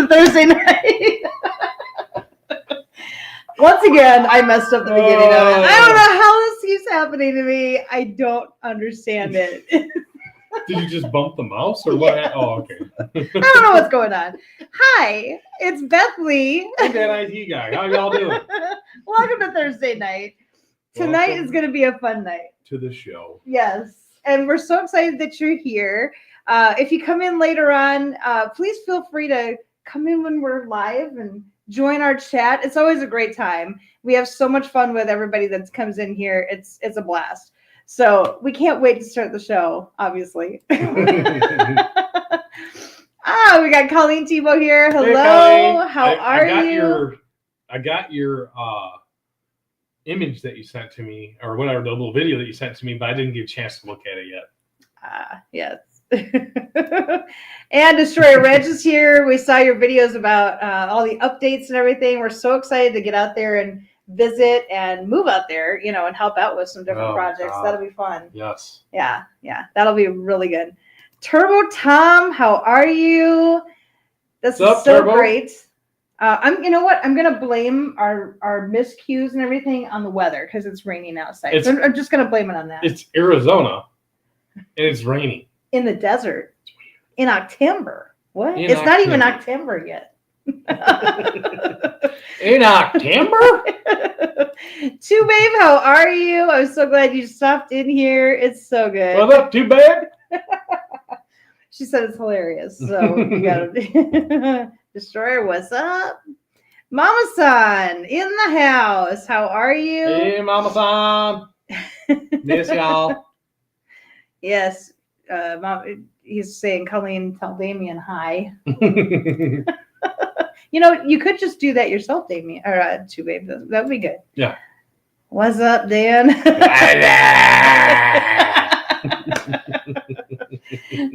Thursday night. Once again, I messed up the beginning of it. I don't know how this keeps happening to me. I don't understand it. Did you just bump the mouse or what? Yeah. Oh, okay. I don't know what's going on. Hi, it's Beth Lee. Hey, that IT guy. How y'all doing? Welcome to Thursday night. Tonight is going to be a fun night. To the show. Yes. And we're so excited that you're here. If you come in later on, please feel free to come in when we're live and join our chat. It's always a great time. We have so much fun with everybody that comes in here. It's a blast. So we can't wait to start the show, obviously. We got Colleen Tebow here. Hello. Hey, how are you? I got your image that you sent to me, or whatever, the little video that you sent to me, but I didn't get a chance to look at it yet. Yes. And Destroyer Reg is here. We saw your videos about all the updates and everything. We're so excited to get out there and visit and move out there, and help out with some different projects. That'll be fun. Yes. Yeah. That'll be really good. Turbo Tom, how are you? This is so Turbo? Great. You know what? I'm gonna blame our miscues and everything on the weather because it's raining outside. So I'm just gonna blame it on that. It's Arizona, and it's raining in the desert in October. What? It's not even October yet. In October? Two Babe, how are you? I'm so glad you stopped in here. It's so good. What's up, Two Babe? She said it's hilarious. So you gotta Destroyer, what's up? Mama San in the house. How are you? Hey, Mama San. Miss y'all. Yes. He's saying, Colleen, tell Damien hi. You could just do that yourself, Damien, or Two Babe. That would be good. Yeah. What's up, Dan?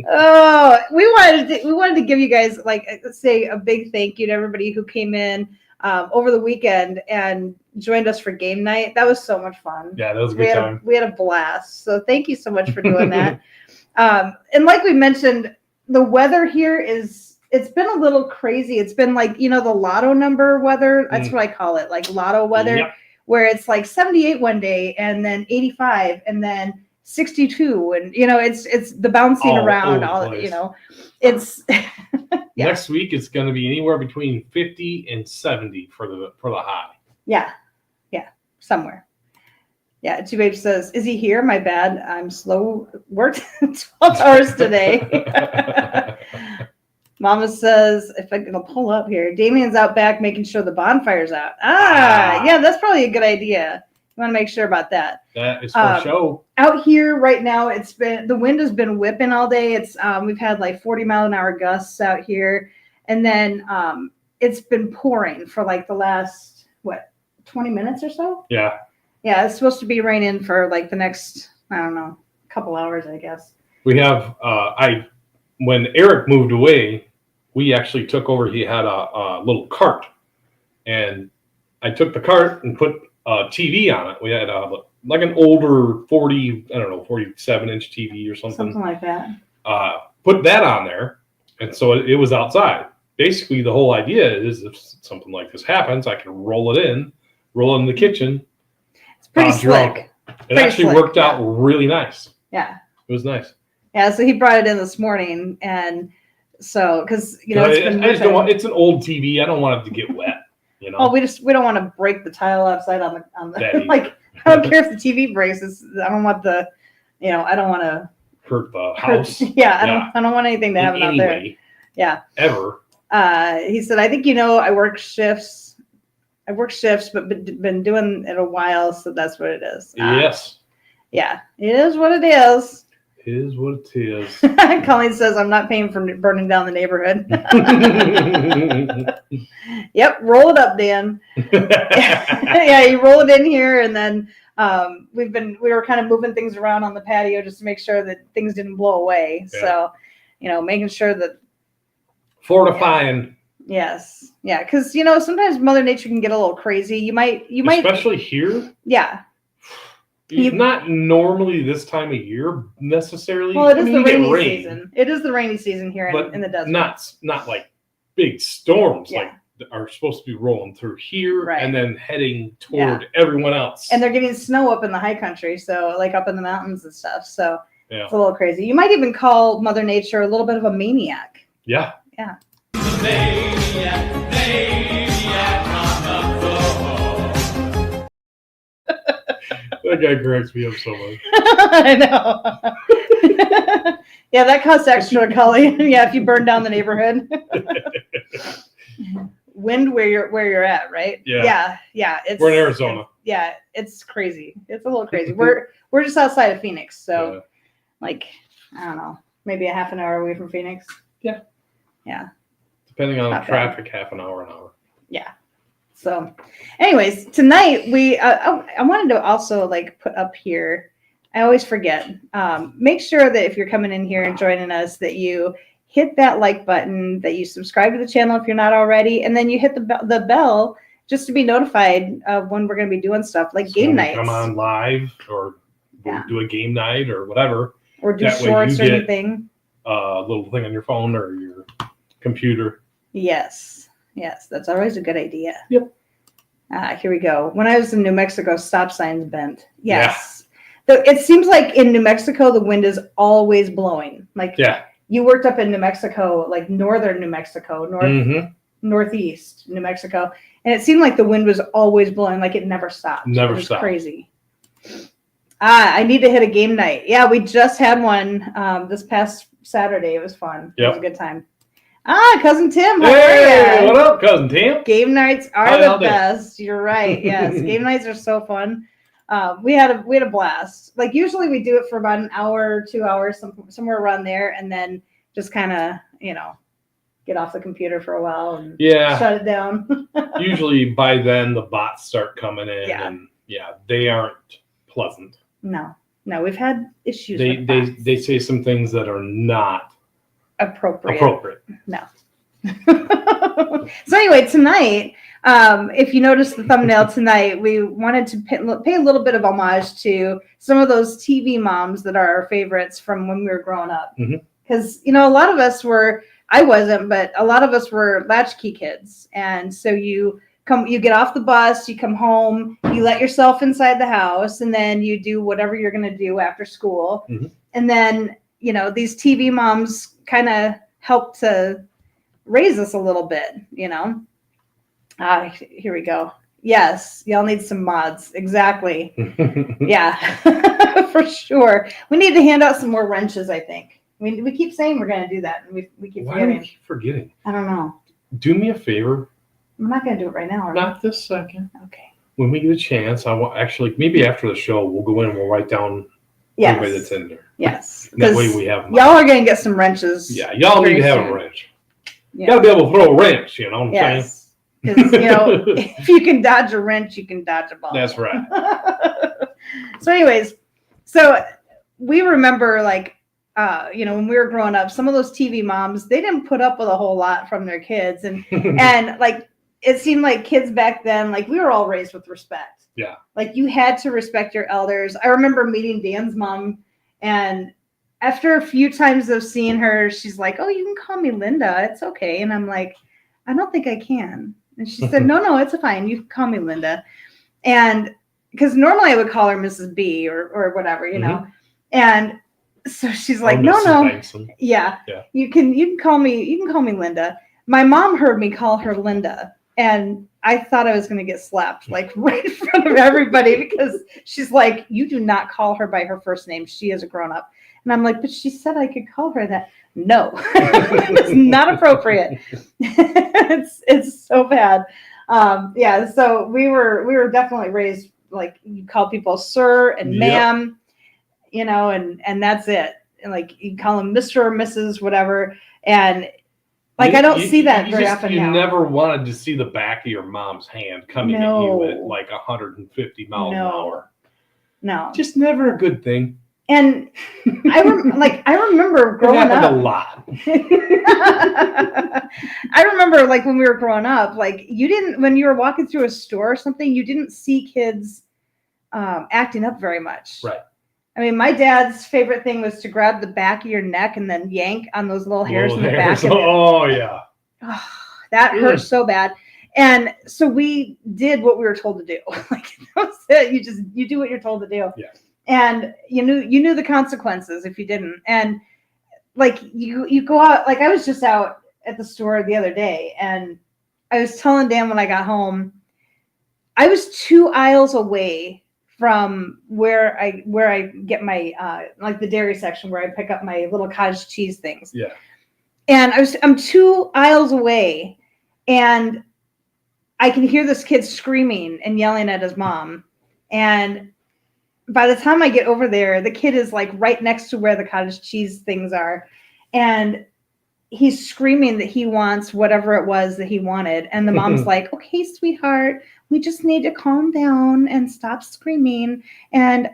Oh, we wanted to give you guys say a big thank you to everybody who came in over the weekend and joined us for game night. That was so much fun. Yeah, that was a good time. We had a blast. So thank you so much for doing that. And like we mentioned, the weather here it's been a little crazy. It's been like, the lotto number weather. That's what I call it, like lotto weather, yep. Where it's like 78 one day and then 85 and then 62 and it's the bouncing around it's yeah. Next week it's going to be anywhere between 50 and 70 for the high. Yeah somewhere. Yeah, Two Babe says, is he here? My bad, I'm slow, worked 12 hours today. Mama says, if I'm gonna pull up here, Damien's out back making sure the bonfire's out. Yeah, that's probably a good idea. You want to make sure about that. That is for show. Out here right now, the wind has been whipping all day. It's we've had like 40-mile-an-hour gusts out here, and then it's been pouring for like the last 20 minutes or so. Yeah. Yeah, it's supposed to be raining for like the next couple hours, I guess. We have when Eric moved away, we actually took over. He had a little cart, and I took the cart and put a TV on it. We had like an older 47-inch TV or something. Something like that. Put that on there, and so it was outside. Basically, the whole idea is if something like this happens, I can roll it in the kitchen. It's pretty slick. It actually worked out really nice. Yeah. It was nice. Yeah, so he brought it in this morning, and so because it's an old TV. I don't want it to get wet. Oh, we don't want to break the tile outside on the like. I don't care if the TV breaks. I don't want I don't want to hurt the house. I don't want anything to happen out there. Yeah. Ever. He said, I think I work shifts. But been doing it a while, so that's what it is. Yes. Yeah, it is what it is. It is what it is. Colleen says, I'm not paying for burning down the neighborhood. Yep, roll it up, Dan. Yeah, you roll it in here, and then we were kind of moving things around on the patio just to make sure that things didn't blow away. Yeah. So, making sure that fortifying. Yes. Yeah, because sometimes Mother Nature can get a little crazy. You might especially here. Yeah. Not normally this time of year necessarily. Well, it is the rainy season. It is the rainy season here in the desert. Not like big storms Yeah. like are supposed to be rolling through here Right. and then heading toward everyone else. And they're getting snow up in the high country, so like up in the mountains and stuff. So yeah. it's a little crazy. You might even call Mother Nature a little bit of a maniac. Yeah. Yeah. That guy cracks me up so much. I know. Yeah, that costs extra, Cully. Yeah, if you burn down the neighborhood. Wind where you're at, right? Yeah. Yeah. We're in Arizona. It's crazy. It's a little crazy. We're just outside of Phoenix, so like I don't know, maybe a half an hour away from Phoenix. Yeah. Yeah. Depending on traffic, half an hour, an hour. Yeah. So, anyways, tonight I wanted to also like put up here. I always forget. Make sure that if you're coming in here and joining us, that you hit that like button, that you subscribe to the channel if you're not already, and then you hit the bell just to be notified of when we're going to be doing stuff like game nights. Come on live or do a game night or whatever. Or do shorts or anything. A little thing on your phone or your computer. Yes, that's always a good idea. Yep. Here we go. When I was in New Mexico, stop signs bent. Yes. Yeah. It seems like in New Mexico, the wind is always blowing. Like you worked up in New Mexico, like northern New Mexico, northeast New Mexico, and it seemed like the wind was always blowing, like it never stopped. Never it was stopped. Crazy. I need to hit a game night. Yeah, we just had one this past Saturday. It was fun. It was a good time. Cousin Tim. Hey, what up, Cousin Tim? Game nights are the best. You're right. Yes, game nights are so fun. We had a blast. Like usually we do it for about an hour, 2 hours, somewhere around there, and then just kind of get off the computer for a while and shut it down. Usually by then the bots start coming in, and they aren't pleasant. No, we've had issues. They say some things that are not appropriate. No. So anyway, tonight, if you notice the thumbnail tonight, we wanted to pay a little bit of homage to some of those TV moms that are our favorites from when we were growing up. Because a lot of us were. I wasn't, but a lot of us were latchkey kids, and so you get off the bus, you come home, you let yourself inside the house, and then you do whatever you're going to do after school. And then, these TV moms kind of help to raise us a little bit, Here we go. Yes, y'all need some mods. Exactly. Yeah, for sure. We need to hand out some more wrenches, I think. We keep saying we're going to do that, and we keep forgetting. Why do we keep forgetting? I don't know. Do me a favor. I'm not going to do it right now. Not this second. Okay. When we get a chance, I will actually, maybe after the show, we'll go in and we'll write down everybody that's in there. Yes. That way we have. Y'all are going to get some wrenches. Yeah, y'all need to have a wrench. You got to be able to throw a wrench, you know what I'm saying? Because, if you can dodge a wrench, you can dodge a ball. That's right. So anyways, we remember when we were growing up, some of those TV moms, they didn't put up with a whole lot from their kids. And it seemed like kids back then, we were all raised with respect. Yeah. You had to respect your elders. I remember meeting Dan's mom, and after a few times of seeing her, she's like, "Oh, you can call me Linda. It's okay." And I'm like, "I don't think I can." And she said, No, it's fine. You can call me Linda. And because normally I would call her Mrs. B or whatever, And so she's like, no. Yeah. You can call me Linda. My mom heard me call her Linda, and I thought I was going to get slapped right in front of everybody, because she's like, you do not call her by her first name. She is a grown up. And I'm like, but she said I could call her that. No, it's not appropriate. It's so bad. So we were definitely raised you call people sir and ma'am. And that's it. And you call them Mr. or Mrs. whatever. And I don't see that very often now. You never wanted to see the back of your mom's hand coming at you at 150 miles an hour. No. Just never a good thing. And I remember growing up. It happened a lot. I remember when we were growing up, you didn't, when you were walking through a store or something, you didn't see kids acting up very much. Right. I mean, my dad's favorite thing was to grab the back of your neck and then yank on those little hairs in the back. Oh, yeah. That hurt so bad. And so we did what we were told to do. Like, that's it. You do what you're told to do. Yeah. And you knew the consequences if you didn't. And like you go out, like I was just out at the store the other day, and I was telling Dan when I got home, I was 2 aisles away from where I get my like the dairy section where I pick up my little cottage cheese things. Yeah. And I'm 2 aisles away, and I can hear this kid screaming and yelling at his mom. And by the time I get over there, the kid is like right next to where the cottage cheese things are. And he's screaming that he wants whatever it was that he wanted. And the mom's like, okay, sweetheart, we just need to calm down and stop screaming. And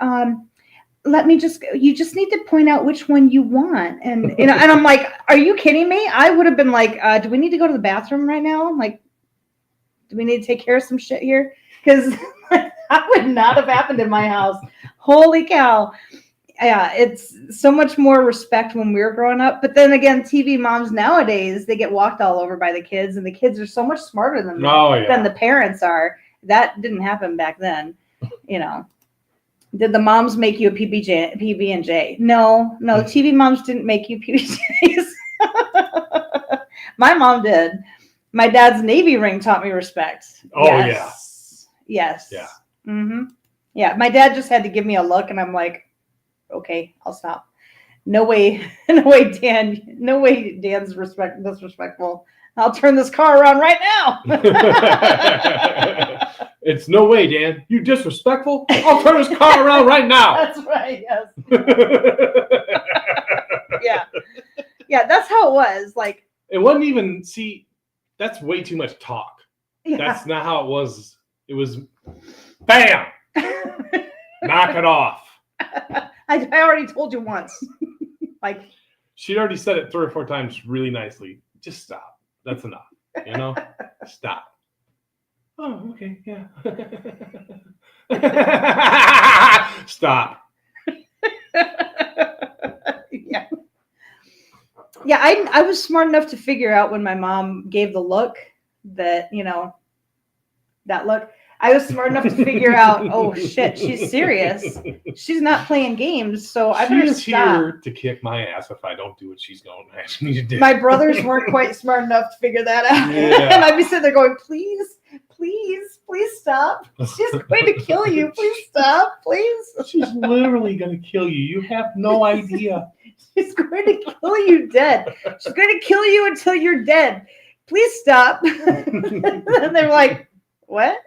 you just need to point out which one you want. And, and I'm like, are you kidding me? I would have been like, do we need to go to the bathroom right now? Like, do we need to take care of some shit here? Because that would not have happened in my house. Holy cow. Yeah, it's so much more respect when we were growing up. But then again, TV moms nowadays, they get walked all over by the kids, and the kids are so much smarter than the parents are. That didn't happen back then. Did the moms make you a PB&J? No, TV moms didn't make you PB&Js. My mom did. My dad's Navy ring taught me respect. Oh, yes. Yeah. Yes. Yeah. Yeah. My dad just had to give me a look, and I'm like, okay, I'll stop. No way, Dan. No way, Dan's disrespectful. I'll turn this car around right now. It's no way, Dan. You disrespectful? I'll turn this car around right now. That's right. Yes. Yeah. That's how it was. Like, it wasn't even. See, that's way too much talk. Yeah. That's not how it was. It was, bam, knock it off. I already told you once. Like, she'd already said it 3 or 4 times really nicely. Just stop. That's enough. Stop. Oh, okay, yeah. Stop. Yeah. Yeah, I was smart enough to figure out when my mom gave the look that, that look. I was smart enough to figure out, oh shit, she's serious. She's not playing games, so I better She's stop. here to kick my ass if I don't do what she's going to ask me to do. My brothers weren't quite smart enough to figure that out. Yeah. And I'd be sitting there going, please stop. She's going to kill you. Please stop, please. She's literally going to kill you. You have no idea. She's going to kill you dead. She's going to kill you until you're dead. Please stop. And they're like, what?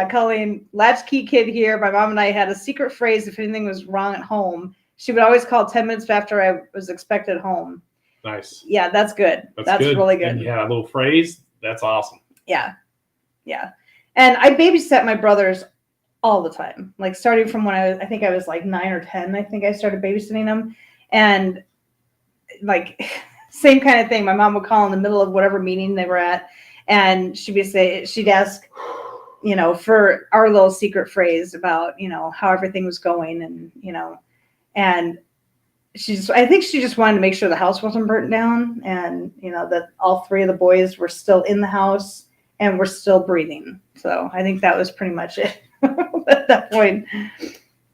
Colleen, latchkey kid here. My mom and I had a secret phrase if anything was wrong at home. She would always call 10 minutes after I was expected home. Nice. Yeah, that's good. That's good. Really good. And you had a little phrase. That's awesome. Yeah. And I babysat my brothers all the time. Like starting from when I think I was like 9 or 10. I think I started babysitting them, and like same kind of thing. My mom would call in the middle of whatever meeting they were at, and she'd ask, for our little secret phrase about, how everything was going, and and I think she just wanted to make sure the house wasn't burnt down, and that all 3 of the boys were still in the house and were still breathing. So I think that was pretty much it at that point.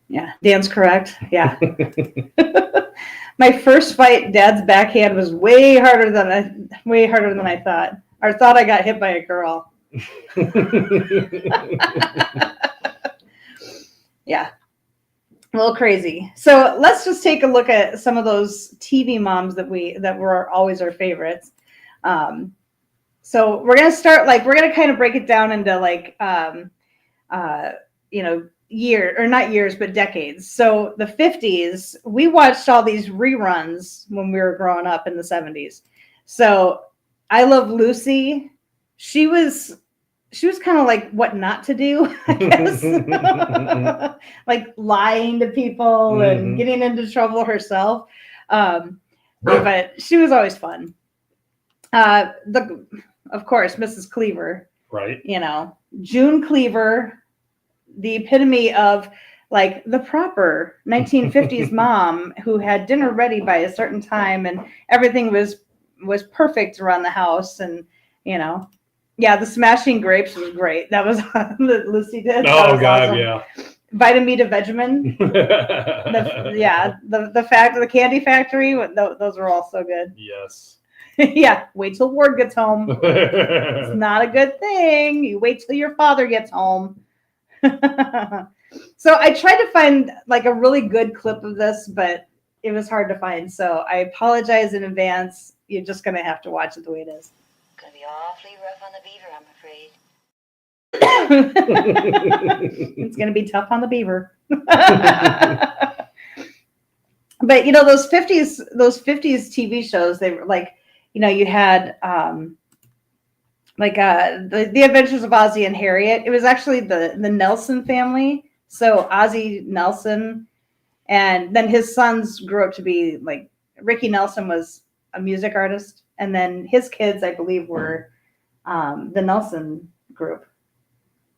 Yeah, Dan's correct. Yeah. My first fight, Dad's backhand was way harder than I thought. I thought I got hit by a girl. Yeah. A little crazy. So let's just take a look at some of those TV moms that were always our favorites. So we're gonna start we're gonna kind of break it down into not years, but decades. So the 50s, we watched all these reruns when we were growing up in the 70s. So I Love Lucy. She was kind of like what not to do, I guess. Like lying to people and getting into trouble herself. But she was always fun. Of course, Mrs. Cleaver. Right. June Cleaver, the epitome of like the proper 1950s mom who had dinner ready by a certain time and everything was was perfect around the house. And, yeah, the Smashing Grapes was great. That was that Lucy did. Oh, God, awesome. yeah. Vitamita Vegemin. the fact of the Candy Factory, those were all so good. Yes. Yeah, wait till Ward gets home. It's not a good thing. You wait till your father gets home. So I tried to find like a really good clip of this, but it was hard to find. So I apologize in advance. You're just going to have to watch it the way it is. Gonna be awfully rough on the beaver, I'm afraid. It's going to be tough on the beaver. But those 50s TV shows, they were like, you had the Adventures of Ozzie and Harriet. It was actually the Nelson family. So Ozzie Nelson, and then his sons grew up to be like Ricky Nelson was a music artist, and then his kids, I believe, were the Nelson group,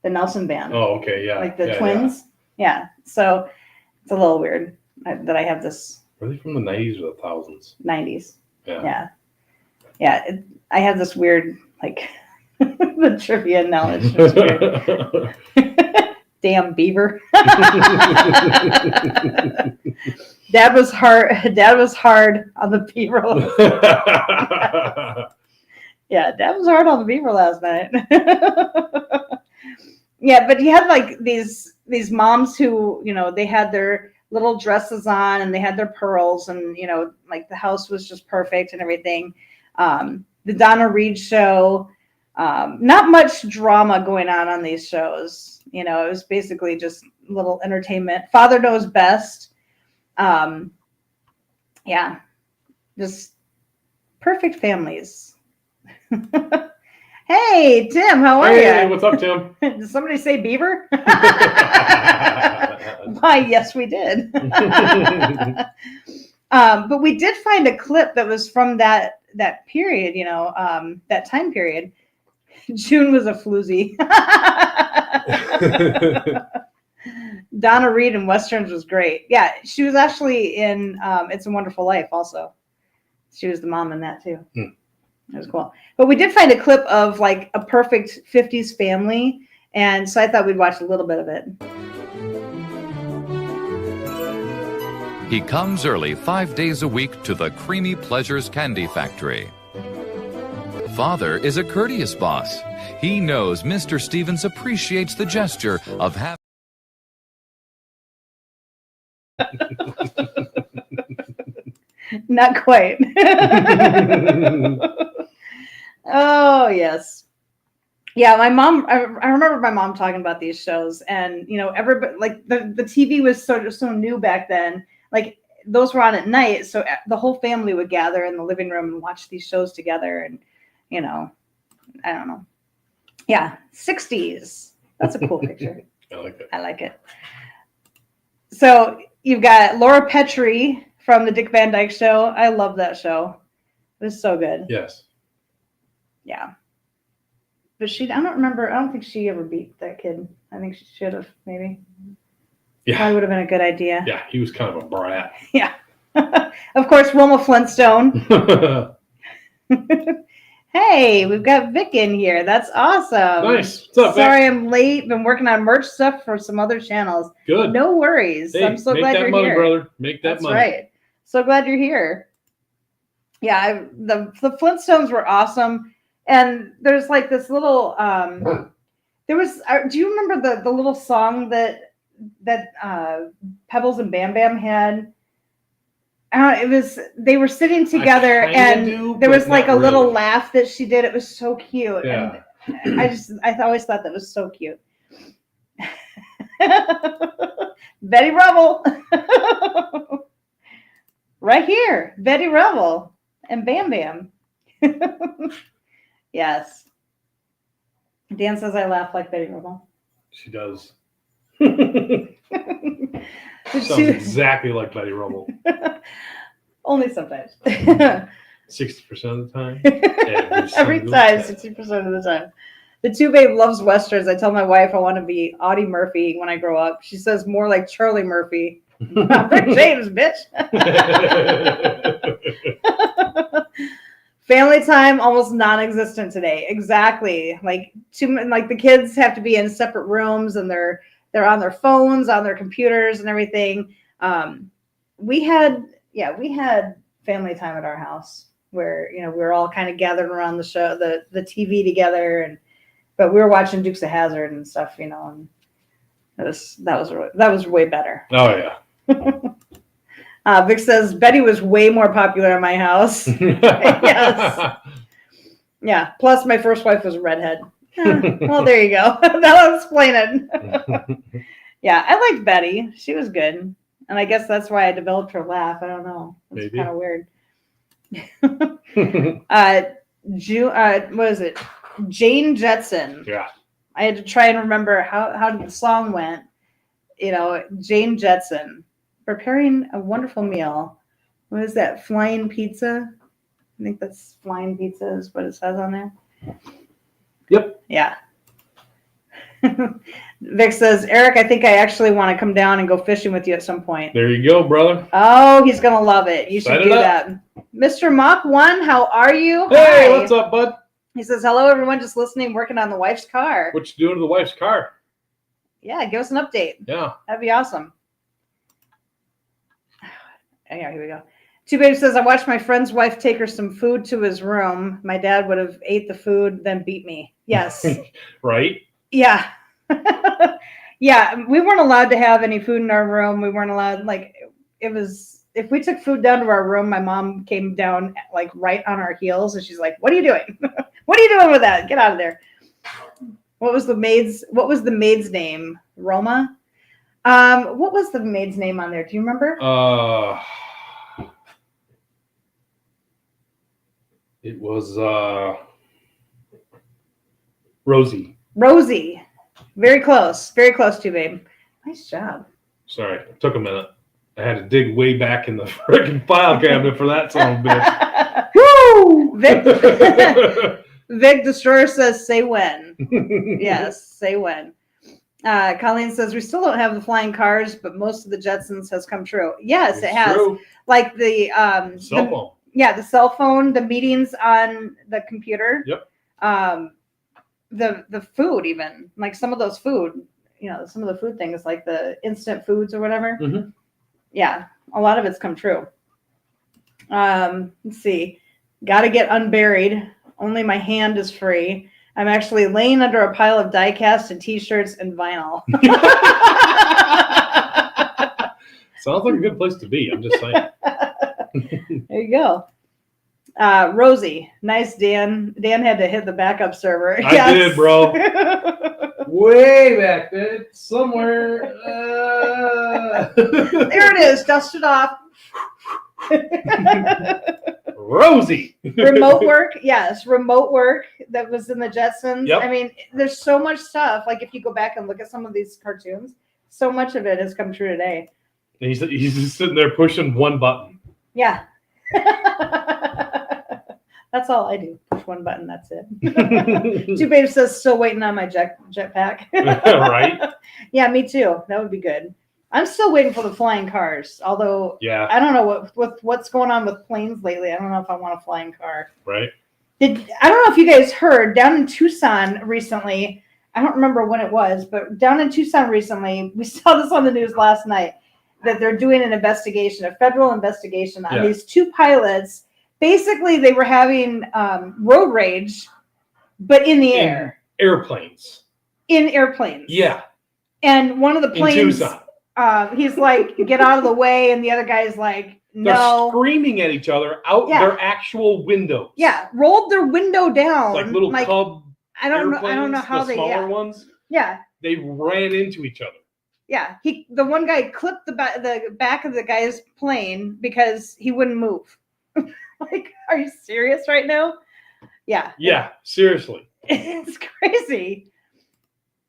the Nelson band. Oh, okay, yeah. Like the twins. Yeah. So it's a little weird that I have this. Were they from the 90s or the 1000s? 90s. Yeah. Yeah. I have this weird, like, the trivia knowledge. It's weird. Damn beaver. Dad was hard on the beaver. Yeah, Dad was hard on the beaver last night. Yeah, but you had like these moms who, they had their little dresses on and they had their pearls, and like the house was just perfect and everything. The Donna Reed show, not much drama going on these shows. It was basically just little entertainment. Father Knows Best. Yeah, just perfect families. Hey, Tim, how are you? Hey, what's up, Tim? Did somebody say beaver? Why, yes, we did. But we did find a clip that was from that period, that time period. June was a floozy. Donna Reed in Westerns was great. Yeah, she was actually in It's a Wonderful Life also. She was the mom in that too. It was cool. But we did find a clip of like a perfect 50s family, and so I thought we'd watch a little bit of it. He comes early 5 days a week to the Creamy Pleasures Candy Factory. Father is a courteous boss. He knows Mr. Stevens appreciates the gesture of having... Not quite. Oh, yes. Yeah, my mom, I remember my mom talking about these shows, and, everybody, like, the TV was sort of so new back then. Like, those were on at night, so the whole family would gather in the living room and watch these shows together, and, I don't know. Yeah, 60s. That's a cool picture. I like it. So you've got Laura Petrie from the Dick Van Dyke Show. I love that show. It was so good. Yes. Yeah. But I don't think she ever beat that kid. I think she should have, maybe. Yeah. Probably would have been a good idea. Yeah, he was kind of a brat. Yeah. Of course, Wilma Flintstone. Hey, we've got Vic in here. That's awesome. Nice. What's up, Sorry Vic? I'm late. Been working on merch stuff for some other channels. Good. No worries. Hey, I'm so glad you're money, here. brother. Make that That's money. right. So glad you're here. Yeah, the Flintstones were awesome. And there's like this little there was do you remember the little song that Pebbles and Bam Bam had? They were sitting together and there was like a little laugh that she did. It was so cute. Yeah. And I always thought that was so cute. Betty Rubble. Right here. Betty Rubble and Bam Bam. Yes. Dan says I laugh like Betty Rubble. She does. Sounds exactly like Betty Rubble. Only sometimes. 60% of the time. Every time, 60% of the time. The two babe loves Westerns. I tell my wife I want to be Audie Murphy when I grow up. She says more like Charlie Murphy. Robert James, bitch. Family time almost non-existent today. Exactly. Like the kids have to be in separate rooms and they're on their phones, on their computers and everything. We had family time at our house where, we were all kind of gathered around the show, the TV together, but we were watching Dukes of Hazzard and stuff, and that was way better. Oh yeah. Vic says Betty was way more popular in my house. Yes. Yeah. Plus, my first wife was a redhead. Well, there you go. That'll explain it. Yeah, I liked Betty. She was good, and I guess that's why I developed her laugh. I don't know. It's kind of weird. What is it? Jane Jetson. Yeah. I had to try and remember how the song went. Jane Jetson. Preparing a wonderful meal. What is that? Flying pizza? I think that's flying pizza is what it says on there. Yep. Yeah. Vic says, Eric, I think I actually want to come down and go fishing with you at some point. There you go, brother. Oh, he's going to love it. You should do that. Mr. Mach 1, how are you? Hey, Hi. what's up, bud? He says, hello, everyone just listening, working on the wife's car. What you doing to the wife's car? Yeah, give us an update. Yeah. That'd be awesome. Yeah, here we go. Two Baby says, I watched my friend's wife take her some food to his room. My dad would have ate the food, then beat me. Yes. Right? Yeah. Yeah, we weren't allowed to have any food in our room. We weren't allowed, if we took food down to our room, my mom came down right on our heels and she's like, what are you doing? What are you doing with that? Get out of there. What was the maid's name? Roma? What was the maid's name on there? Do you remember? It was Rosie. Rosie. Very close. Very close to, babe. Nice job. Sorry, it took a minute. I had to dig way back in the freaking file cabinet for that son of a bitch. Woo! Vic Destroyer says, say when. Yes, say when. Colleen says, we still don't have the flying cars, but most of the Jetsons has come true. Yes, it has. True. Like the cell phone. Yeah, the cell phone, the meetings on the computer. Yep. The food even. Like some of those food, some of the food things like the instant foods or whatever. Mm-hmm. Yeah, a lot of it's come true. Let's see. Got to get unburied. Only my hand is free. I'm actually laying under a pile of die-cast and T-shirts and vinyl. Sounds like a good place to be. I'm just saying. There you go. Rosie. Nice, Dan. Dan had to hit the backup server. I did, bro. Way back there. Somewhere. There it is. Dust it off. Rosie. Remote work. Yes. Remote work that was in the Jetsons. Yep. I mean, there's so much stuff. Like if you go back and look at some of these cartoons, so much of it has come true today. And he's just sitting there pushing one button. Yeah. That's all I do. Push one button. That's it. Two Babe says, still waiting on my jetpack. Right? Yeah, me too. That would be good. I'm still waiting for the flying cars. Although, yeah, I don't know what's going on with planes lately. I don't know if I want a flying car. Right. I don't know if you guys heard down in Tucson recently. I don't remember when it was, but down in Tucson recently, we saw this on the news last night that they're doing an investigation, a federal investigation on these two pilots. Basically, they were having road rage, but in the air. Airplanes. In airplanes. Yeah. And one of the planes, in Tucson. He's like, get out of the way. And the other guy's like, no. They're screaming at each other out their actual windows. Yeah. Rolled their window down. Like little Cub I don't know how the smaller ones. Yeah. They ran into each other. Yeah. The one guy clipped the back of the guy's plane because he wouldn't move. Like, are you serious right now? Yeah. Yeah, seriously. It's crazy.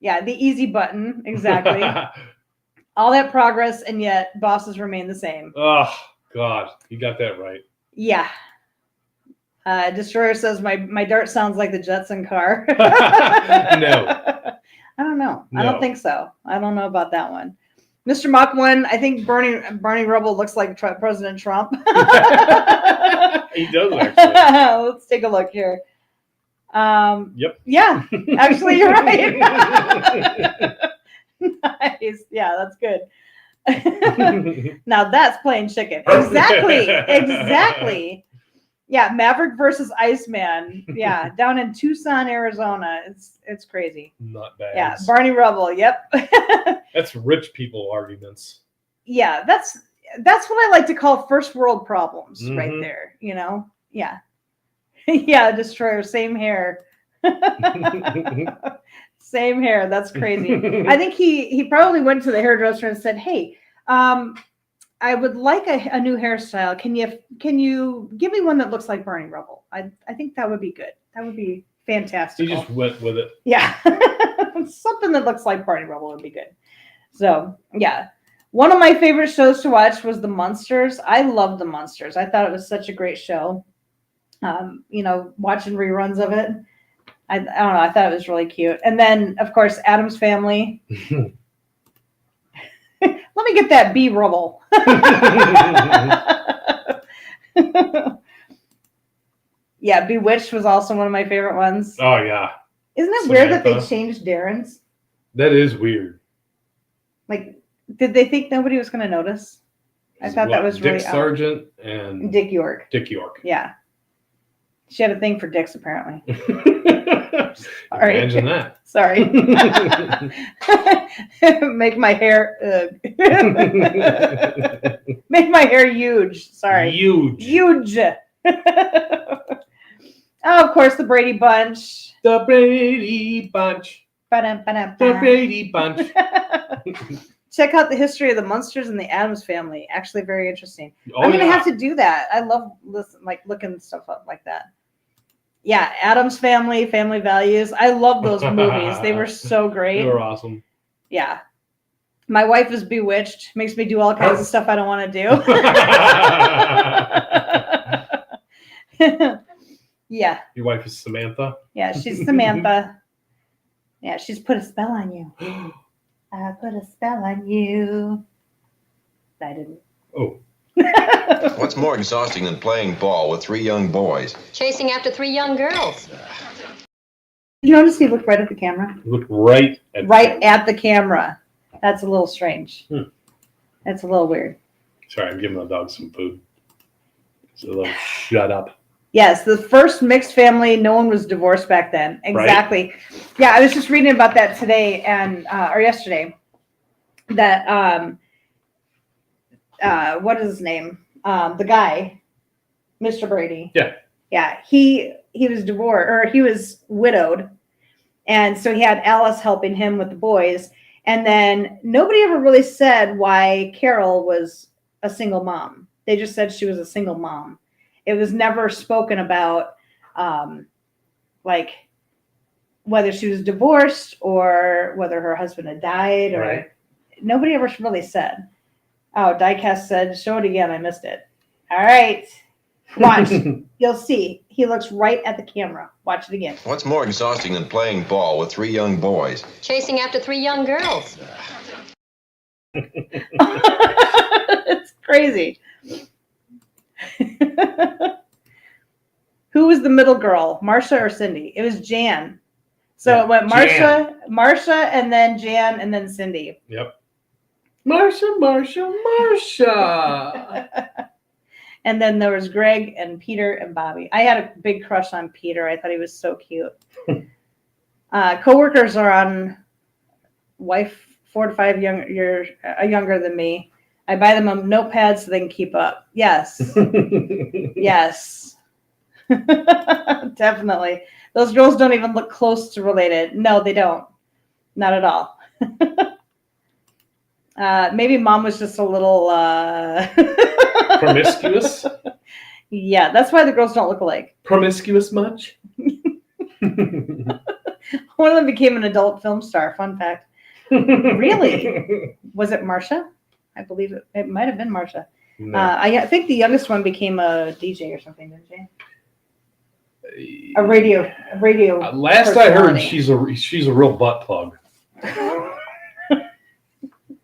Yeah, the easy button. Exactly. All that progress, and yet bosses remain the same. Oh, God. You got that right. Yeah. Destroyer says, my Dart sounds like the Jetson car. No. I don't know. No. I don't think so. I don't know about that one. Mr. Mach 1, I think Barney Rubble looks like President Trump. He does actually. Let's take a look here. Yep. Yeah, actually, you're right. Nice. Yeah, that's good. Now that's playing chicken. Exactly. Yeah, Maverick versus Iceman. Yeah, down in Tucson, Arizona. It's crazy. Not bad. Yeah, Barney Rubble. Yep. That's rich people arguments. Yeah, that's what I like to call first world problems right there. Yeah. Yeah, Destroyer, same hair. Same hair. That's crazy. I think he probably went to the hairdresser and said, "Hey, I would like a new hairstyle. Can you give me one that looks like Barney Rubble? I think that would be good. That would be fantastic." He just went with it. Yeah. Something that looks like Barney Rubble would be good. So, yeah. One of my favorite shows to watch was The Munsters. I loved The Munsters. I thought it was such a great show. Watching reruns of it. I don't know. I thought it was really cute. And then, of course, Addams Family. Let me get that B Rubble. Yeah, Bewitched was also one of my favorite ones. Oh, yeah. Isn't it weird that they changed Darren's? That is weird. Like, did they think nobody was going to notice? I thought that was really Dick Sargent and Dick York. Dick York. Yeah. She had a thing for dicks, apparently. Imagine that. Sorry. Make my hair make my hair huge. Sorry. Huge. Oh, of course, the Brady Bunch. The Brady Bunch. The Brady Bunch. Check out the history of the Munsters and the Addams Family. Actually, very interesting. Oh, I'm gonna have to do that. I love looking stuff up like that. Yeah, Addams Family, Family Values. I love those movies. They were so great. They were awesome. Yeah. My wife is bewitched. Makes me do all kinds of stuff I don't want to do. Yeah. Your wife is Samantha? Yeah, she's Samantha. Yeah, she's put a spell on you. I put a spell on you. I didn't. Oh. What's more exhausting than playing ball with 3 young boys? Chasing after 3 young girls. Did you notice he looked right at the camera? He looked right at the camera. That's a little strange. That's a little weird. Sorry, I'm giving the dog some food. So shut up. Yes, the first mixed family, no one was divorced back then. Exactly. Right? Yeah, I was just reading about that today or yesterday. That what is his name? The guy, Mr. Brady. Yeah. Yeah, he was divorced, or he was widowed, and so he had Alice helping him with the boys. And then nobody ever really said why Carol was a single mom. They just said she was a single mom. It was never spoken about, like whether she was divorced or whether her husband had died, or right. Nobody ever really said. Oh, Diecast said, show it again. I missed it. All right. Watch. You'll see. He looks right at the camera. Watch it again. What's more exhausting than playing ball with 3 young boys? Chasing after 3 young girls. It's crazy. Who was the middle girl, Marcia or Cindy? It was Jan. So it went Marcia, and then Jan, and then Cindy. Yep. Marcia. And then there was Greg and Peter and Bobby. I had a big crush on Peter. I thought he was so cute. Coworkers are on wife 4 to 5 years younger than me. I buy them a notepad so they can keep up. Yes. Yes. Definitely. Those girls don't even look close to related. No, they don't. Not at all. Maybe mom was just a little promiscuous. Yeah, that's why the girls don't look alike. Promiscuous much? One of them became an adult film star. Fun fact. Really? Was it Marcia? I believe it might have been Marcia. No. I think the youngest one became a DJ or something, didn't she? A radio. Last I heard, she's a real butt plug.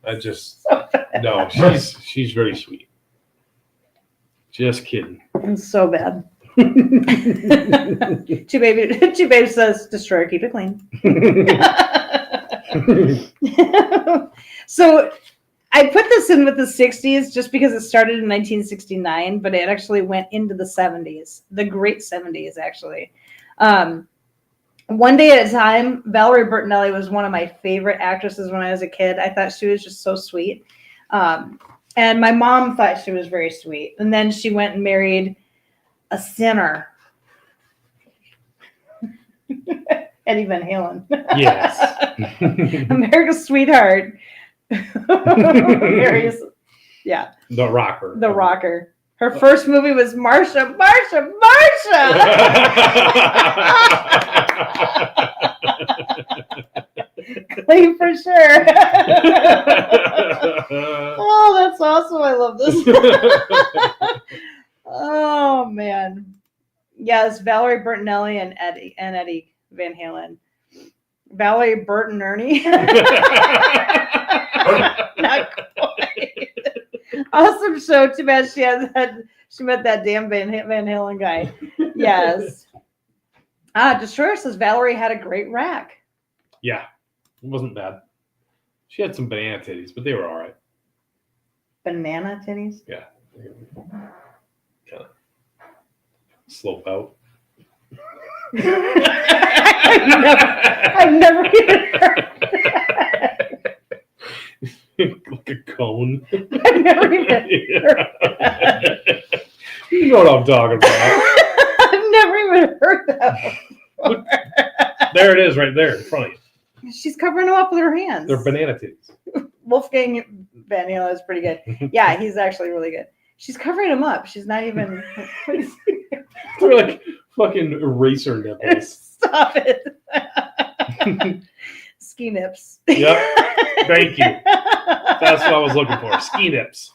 I I just no. She's very sweet. Just kidding. It's so bad. Two baby says, destroyer, keep it clean. So I put this in with the 60s just because it started in 1969, but it actually went into the 70s, the great 70s, actually. One Day at a Time, Valerie Bertinelli was one of my favorite actresses when I was a kid. I thought she was just so sweet. And my mom thought she was very sweet. And then she went and married a sinner. Eddie Van Halen. Yes. America's sweetheart. Yeah. The rocker. The rocker. Her first movie was Marsha. Clean for sure. Oh, that's awesome. I love this. Oh, man. Yes, Valerie Bertinelli and Eddie Van Halen. Valerie Burton Ernie. Not quite. Awesome show. Too bad she met that damn Van Halen guy. Yes. Destroyer says Valerie had a great rack. Yeah, it wasn't bad. She had some banana titties, but they were all right. Banana titties? Yeah. Kind of slope out. I've never even heard that. Like a cone. I've never even heard that. You know what I'm talking about. I've never even heard that before. There it is, right there in front of you. She's covering them up with her hands. They're banana titties. Wolfgang Van Halen is pretty good. Yeah, he's actually really good. She's covering them up. She's not even. They're like fucking eraser nipples. Stop it. Ski nips. Yep. Thank you. That's what I was looking for. Ski nips.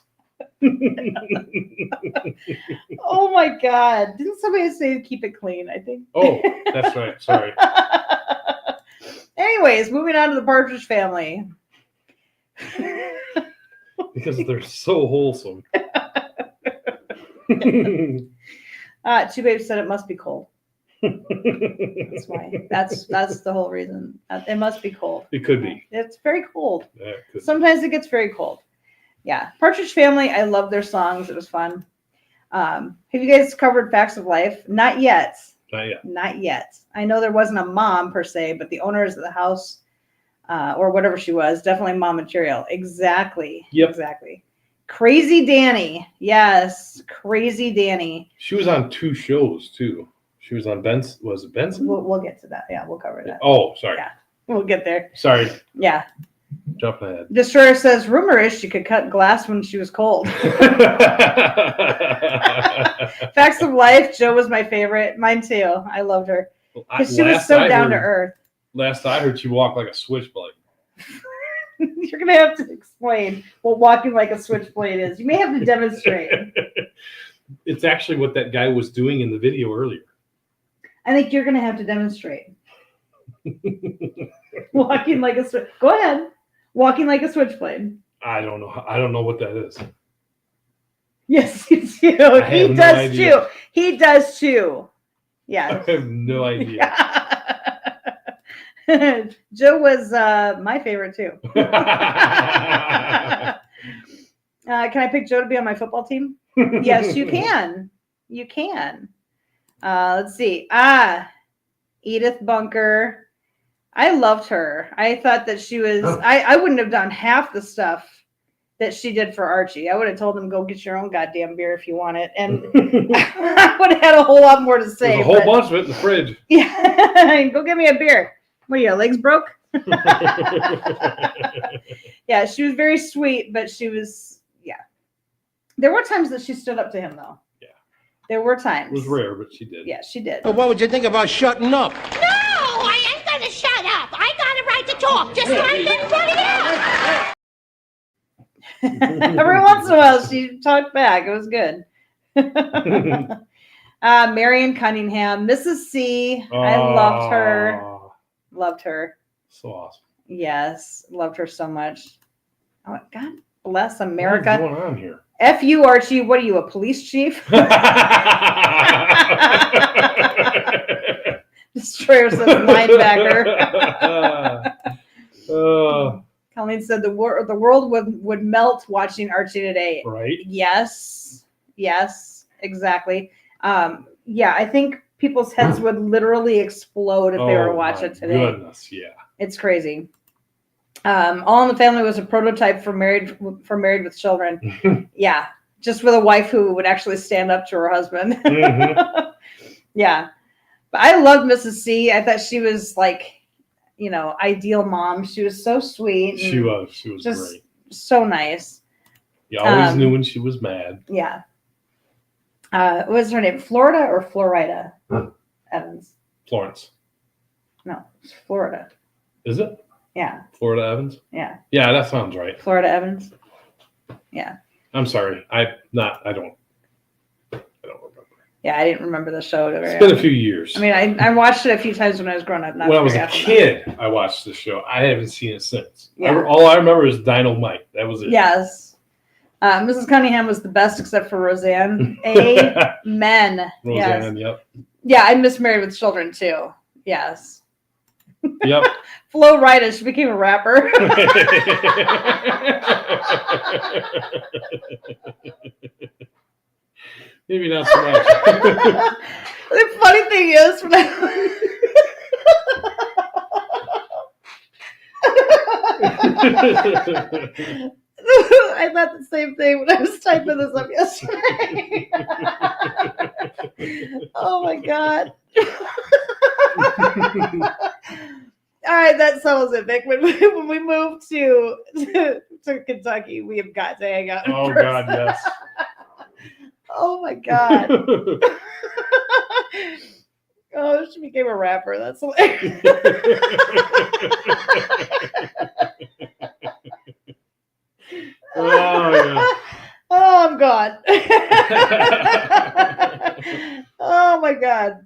Oh my God. Didn't somebody say keep it clean? I think. Oh, that's right. Sorry. Anyways, moving on to the Partridge Family. Because they're so wholesome. Two Babes said it must be cold. That's why. That's the whole reason. It must be cold. It could be. It's very cold. Yeah, Sometimes it gets very cold. Yeah. Partridge Family, I love their songs. It was fun. Have you guys covered Facts of Life? Not yet. Not yet. Not yet. I know there wasn't a mom per se, but the owners of the house, or whatever she was, definitely mom material. Exactly. Yep. Exactly. Crazy Danny. Yes. Crazy Danny. She was on 2 shows too. She was on Ben's. Was it Benson? We'll get to that. Yeah, we'll cover that. Oh, sorry. Yeah. We'll get there. Sorry. Yeah. Jump ahead. Destroyer says, rumor is she could cut glass when she was cold. Facts of Life, Joe was my favorite. Mine too. I loved her. Because she was so down to earth. Last I heard, she walked like a switchblade. You're going to have to explain what walking like a switchblade is. You may have to demonstrate. It's actually what that guy was doing in the video earlier. I think you're going to have to demonstrate. Walking like a switch. Go ahead. Walking like a switchblade. I don't know. I don't know what that is. Yes, you do. He does too. He does too. Yeah. I have no idea. Joe was my favorite too. Can I pick Joe to be on my football team? Yes, you can. You can. Let's see. Edith Bunker. I loved her. I thought that she was, I wouldn't have done half the stuff that she did for Archie. I would have told him, go get your own goddamn beer if you want it. And I would have had a whole lot more to say. There's a whole bunch of it in the fridge. Yeah. Go get me a beer. What are your legs broke? Yeah, she was very sweet, but she was, yeah. There were times that she stood up to him, though. Yeah. There were times. It was rare, but she did. Yeah, she did. Well, what would you think about shutting up? No, I ain't gonna shut up. I got a right to talk, just like everybody else. Every once in a while, she talked back. It was good. Marion Cunningham, Mrs. C. I loved her. Loved her. So awesome. Yes, loved her so much. Oh, God bless What's America. going on here? F you, Archie. What are you, a police chief? Destroyer says linebacker. Colleen said the world would melt watching Archie today. Right? Yes, exactly. Yeah, I think people's heads would literally explode if they were to watch it today. Goodness, yeah. It's crazy. All in the Family was a prototype for Married with Children. Yeah, just with a wife who would actually stand up to her husband. Mm-hmm. Yeah, but I loved Mrs. C. I thought she was like, ideal mom. She was so sweet. She was just great. So nice. You always knew when she was mad. Yeah. What was her name? Florida or Florida Evans? Florence. No, it's Florida. Is it? Yeah. Florida Evans? Yeah. Yeah, that sounds right. Florida Evans. Yeah. I'm sorry. I don't remember. Yeah, I didn't remember the show. It's been a few years. I mean, I watched it a few times when I was growing up. When I was a kid, I watched the show. I haven't seen it since. Yeah. All I remember is Dynamite. That was it. Yes. Mrs. Cunningham was the best except for Roseanne. Amen. Roseanne, yes. Yep. Yeah, I miss Married with Children too. Yes. Yep. Flo Rida, she became a rapper. Maybe not so much. The funny thing is, I thought the same thing when I was typing this up yesterday. Oh my God. All right, that settles it, Vic. When we move to Kentucky, we have got to hang out. Oh God, yes. Oh my God. Oh, she became a rapper. That's hilarious. Oh, yeah. Oh, I'm gone. Oh my God.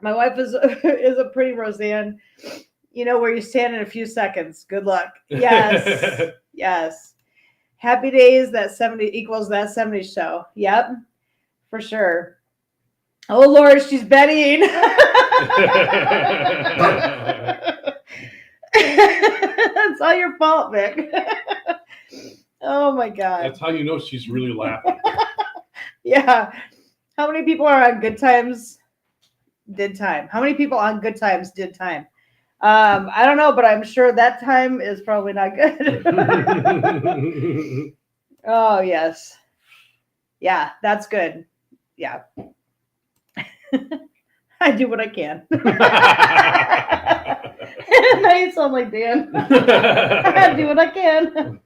My wife is a pretty Roseanne. Where you stand in a few seconds. Good luck. Yes. Yes. Happy Days, that 70 equals that 70s show. Yep. For sure. Oh Lord, she's betting. It's all your fault, Vic. Oh my God. That's how you know she's really laughing. Yeah. How many people are on Good Times did time? How many people on Good Times did time? I don't know, but I'm sure that time is probably not good. Oh, yes. Yeah, that's good. Yeah. I do what I can. Now you sound like Dan. I do what I can.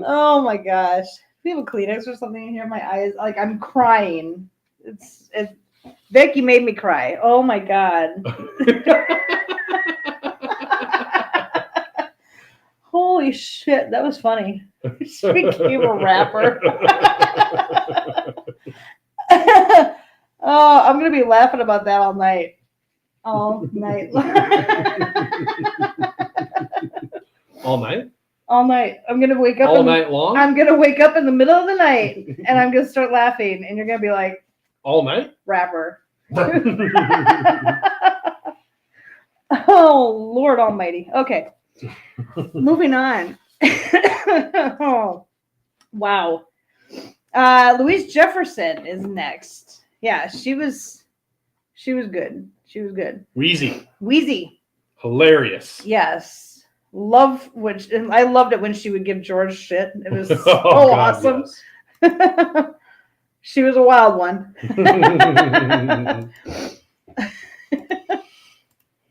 Oh my gosh. Do you have a Kleenex or something in here? My eyes, like I'm crying. It's Vic, you made me cry. Oh my God. Holy shit, that was funny. She became a rapper. Oh, I'm gonna be laughing about that all night. All night. All night? All night. I'm gonna wake up all night long? I'm gonna wake up in the middle of the night and I'm gonna start laughing and you're gonna be like, all night? Rapper. Oh, Lord Almighty. Okay. Moving on. Oh, wow. Louise Jefferson is next. Yeah, she was good. She was good. Wheezy. Hilarious. Yes. And I loved it when she would give George shit. It was so God, awesome. Yes. She was a wild one.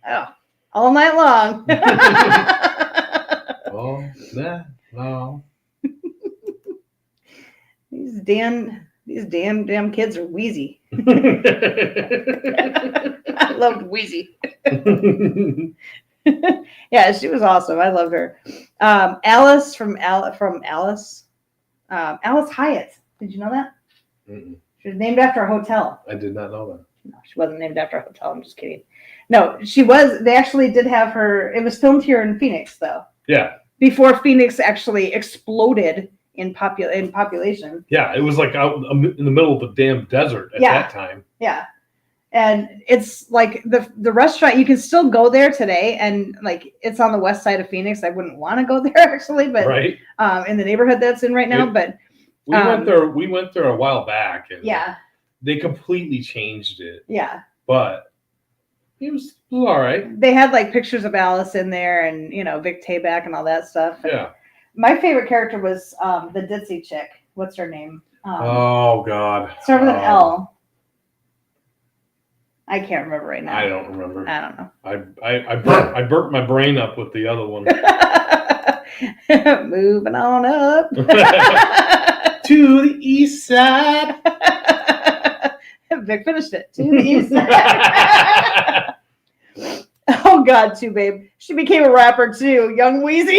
Oh, all night long. All night long. These damn kids are wheezy. I loved Wheezy. Yeah, she was awesome. I loved her. Alice from Alice. Alice Hyatt. Did you know that? Mm-mm. She was named after a hotel. I did not know that. No, she wasn't named after a hotel. I'm just kidding. No, she was. They actually did have her. It was filmed here in Phoenix, though. Yeah. before Phoenix actually exploded in population. Yeah, it was like out in the middle of the damn desert at that time. Yeah. And it's like the restaurant, you can still go there today, and like it's on the west side of Phoenix. I wouldn't want to go there actually, but Right. In the neighborhood that's in right now. But we went there a while back, and they completely changed it. Yeah. But it was all right. They had like pictures of Alice in there, and Vic Tayback and all that stuff. Yeah. My favorite character was the ditzy chick. What's her name? Oh God. Started with an L. I can't remember right now. I don't remember. I don't know. I burnt my brain up with the other one. Moving on up to the east side. Vic finished it. To the east side. Oh God, too, babe. She became a rapper too, Young Wheezy.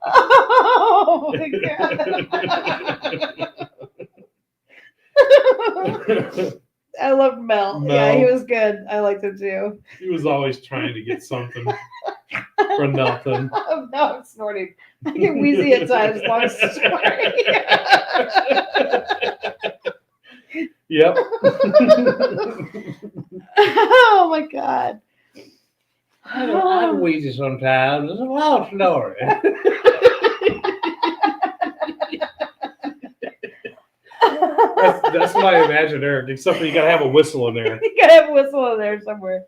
Oh my God. I loved Mel. Yeah, he was good. I liked him too. He was always trying to get something for nothing. Now I'm snorting. I get wheezy at times. Long story. Yep. Oh my God. I'm wheezy sometimes. It's a long story. That's what I imagine, Eric. Except for you gotta have a whistle in there. You gotta have a whistle in there somewhere.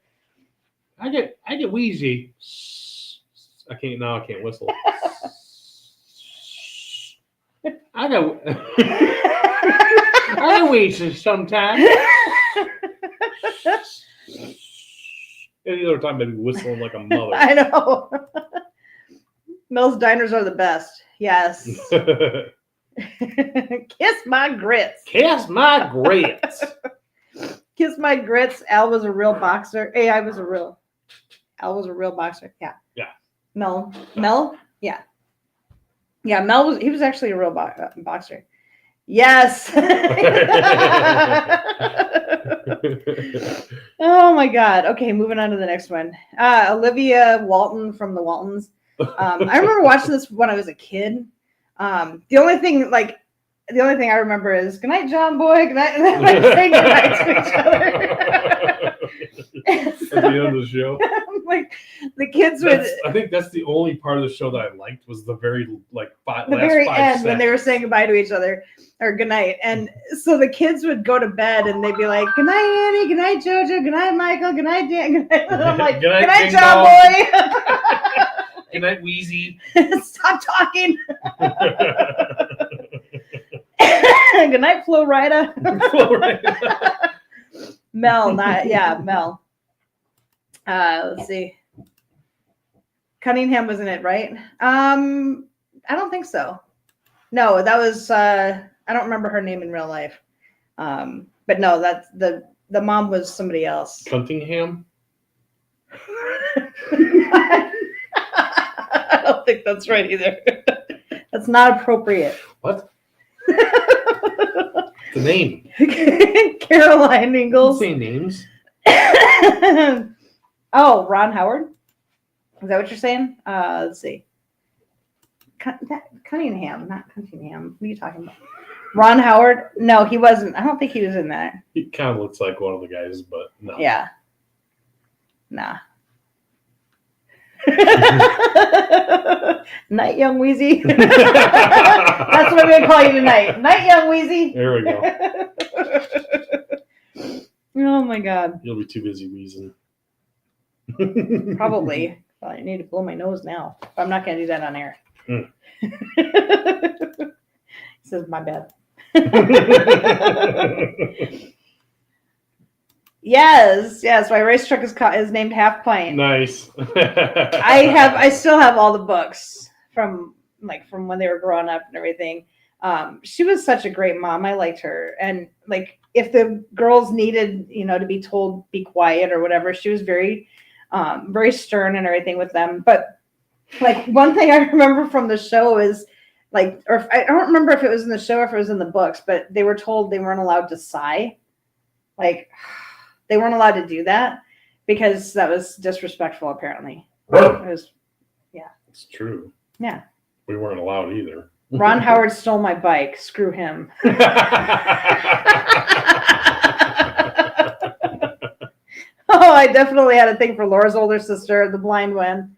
I get wheezy. I can't whistle. I get wheezy sometimes. Any other time I'd be whistling like a mother. I know. Mel's diners are the best. Yes. Kiss my grits. Kiss my grits. Kiss my grits. Al was a real boxer. Al was a real boxer. Yeah. Yeah. Mel. Yeah. Yeah. He was actually a real boxer. Yes. Oh my God. Okay, moving on to the next one. Olivia Walton from the Waltons. I remember watching this when I was a kid. The only thing I remember is "Good night, John Boy." Good night, and then like saying good night to each other. At the end of the show, like the kids would. I think that's the only part of the show that I liked was the very last very 5 end seconds. when they were saying goodbye to each other or good night, and so the kids would go to bed and they'd be like, "Good night, Annie. Good night, Jojo. Good night, Michael. Good night, Dan." Good night. And I'm like, Good night, "Good night, Ding John Dong." Boy." Good night, Wheezy. Stop talking. Good night, Flo Rida. Mel, Mel. Let's see. Cunningham was in it, right? I don't think so. No, that was I don't remember her name in real life. But no, that's the mom was somebody else. Cunningham? I don't think that's right either. That's not appropriate. What? The name. Caroline Ingalls. Say names. Oh, Ron Howard. Is that what you're saying? Let's see. Cunningham, not Cunningham. What are you talking about? Ron Howard? No, he wasn't. I don't think he was in that. He kind of looks like one of the guys, but no. Yeah. Nah. Night, Young Wheezy. That's what I'm going to call you tonight. Night, Young Wheezy. There we go. Oh my God. You'll be too busy wheezing. Probably. Well, I need to blow my nose now. I'm not going to do that on air. He says, my bad. Yes. My race truck is named Half Pint. Nice. I still have all the books from when they were growing up and everything. She was such a great mom. I liked her. And like if the girls needed, to be told be quiet or whatever, she was very very stern and everything with them. But like one thing I remember from the show is I don't remember if it was in the show or if it was in the books, but they were told they weren't allowed to sigh. Like they weren't allowed to do that because that was disrespectful. Apparently, it was. It's true. Yeah. We weren't allowed either. Ron Howard stole my bike. Screw him. Oh, I definitely had a thing for Laura's older sister, the blind one.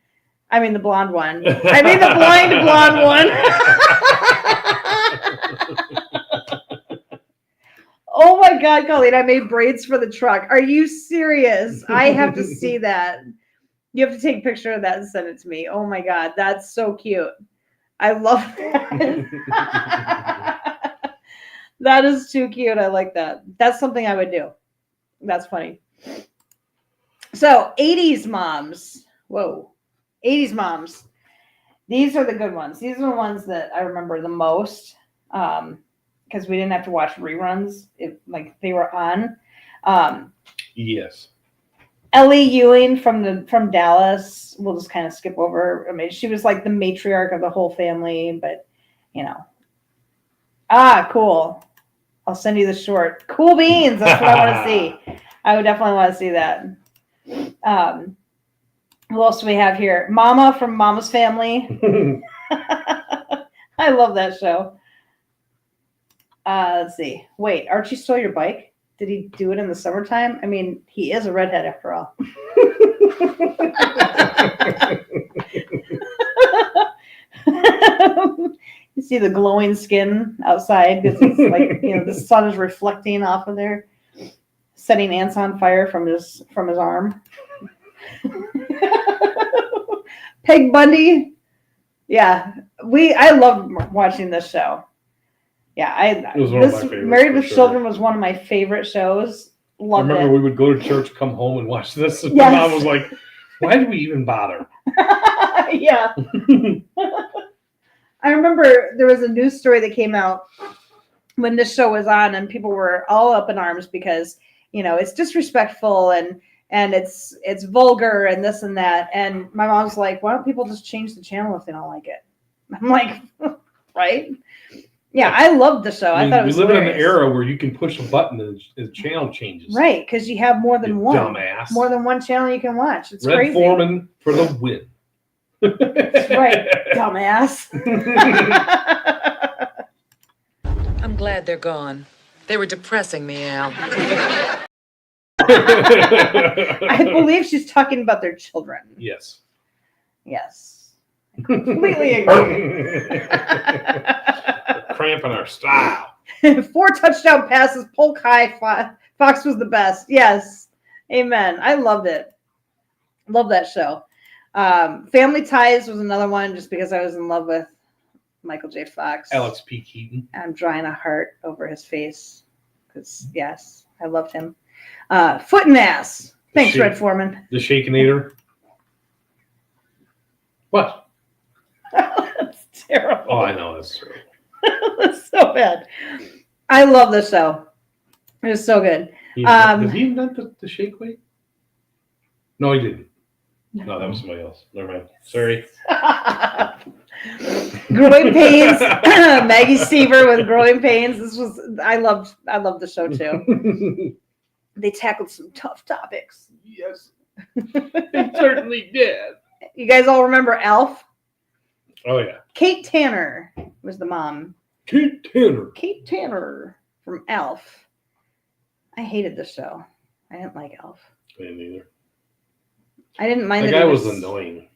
I mean, the blonde one. I mean, the blind blonde one. Oh my God, Colleen, I made braids for the truck. Are you serious? I have to see that. You have to take a picture of that and send it to me. Oh my God, that's so cute. I love that. That is too cute. I like that. That's something I would do. That's funny. So 80s moms. Whoa. 80s moms. These are the good ones. These are the ones that I remember the most. Because we didn't have to watch reruns if like they were on. Yes. Ellie Ewing from Dallas. We'll just kind of skip over. I mean, she was like the matriarch of the whole family, but you know. Cool. I'll send you the short. Cool beans. That's what I want to see. I would definitely want to see that. Who else do we have here? Mama from Mama's Family. I love that show. Let's see. Wait, Archie stole your bike? Did he do it in the summertime? I mean, he is a redhead after all. You see the glowing skin outside because it's like, you know, the sun is reflecting off of there, setting ants on fire from his arm. Peg Bundy. Yeah, I love watching this show. Yeah, It was one of my favorites, Married with for sure. Children was one of my favorite shows. I Loved remember it. we would go to church, come home, and watch this. And Yes. my mom was like, "Why did we even bother?" Yeah. I remember there was a news story that came out when this show was on, and people were all up in arms because, you know, it's disrespectful and it's vulgar and this and that. And my mom's like, "Why don't people just change the channel if they don't like it?" I'm like, right? Yeah, I loved the show. I thought it was we live in an hilarious. era where you can push a button and the channel changes. Right, because you have more than You one. dumbass. More than one channel you can watch. It's Red crazy. Foreman for the win. That's right, dumbass. I'm glad they're gone. They were depressing me, Al. I believe she's talking about their children. Yes. Yes. I completely agree. Cramping our style. 4 touchdown passes, Polk High. Fox was the best. Yes. Amen. I loved it. Love that show. Family Ties was another one just because I was in love with Michael J. Fox. Alex P. Keaton. I'm drawing a heart over his face because, yes, I loved him. Foot and Ass. Thanks, Red Foreman. The Shakenator. What? That's terrible. Oh, I know. That's true. That's so bad. I love this show. It was so good. Did he invent the shake weight? No, he didn't. No, that was somebody else. Never mind. Sorry. Growing Pains. Maggie Seaver with Growing Pains. I loved the show too. They tackled some tough topics. Yes. It certainly did. You guys all remember Alf? Oh, yeah. Kate Tanner was the mom. Kate Tanner. Kate Tanner from Alf. I hated this show. I didn't like Alf. I didn't either. I didn't mind The that guy he was annoying.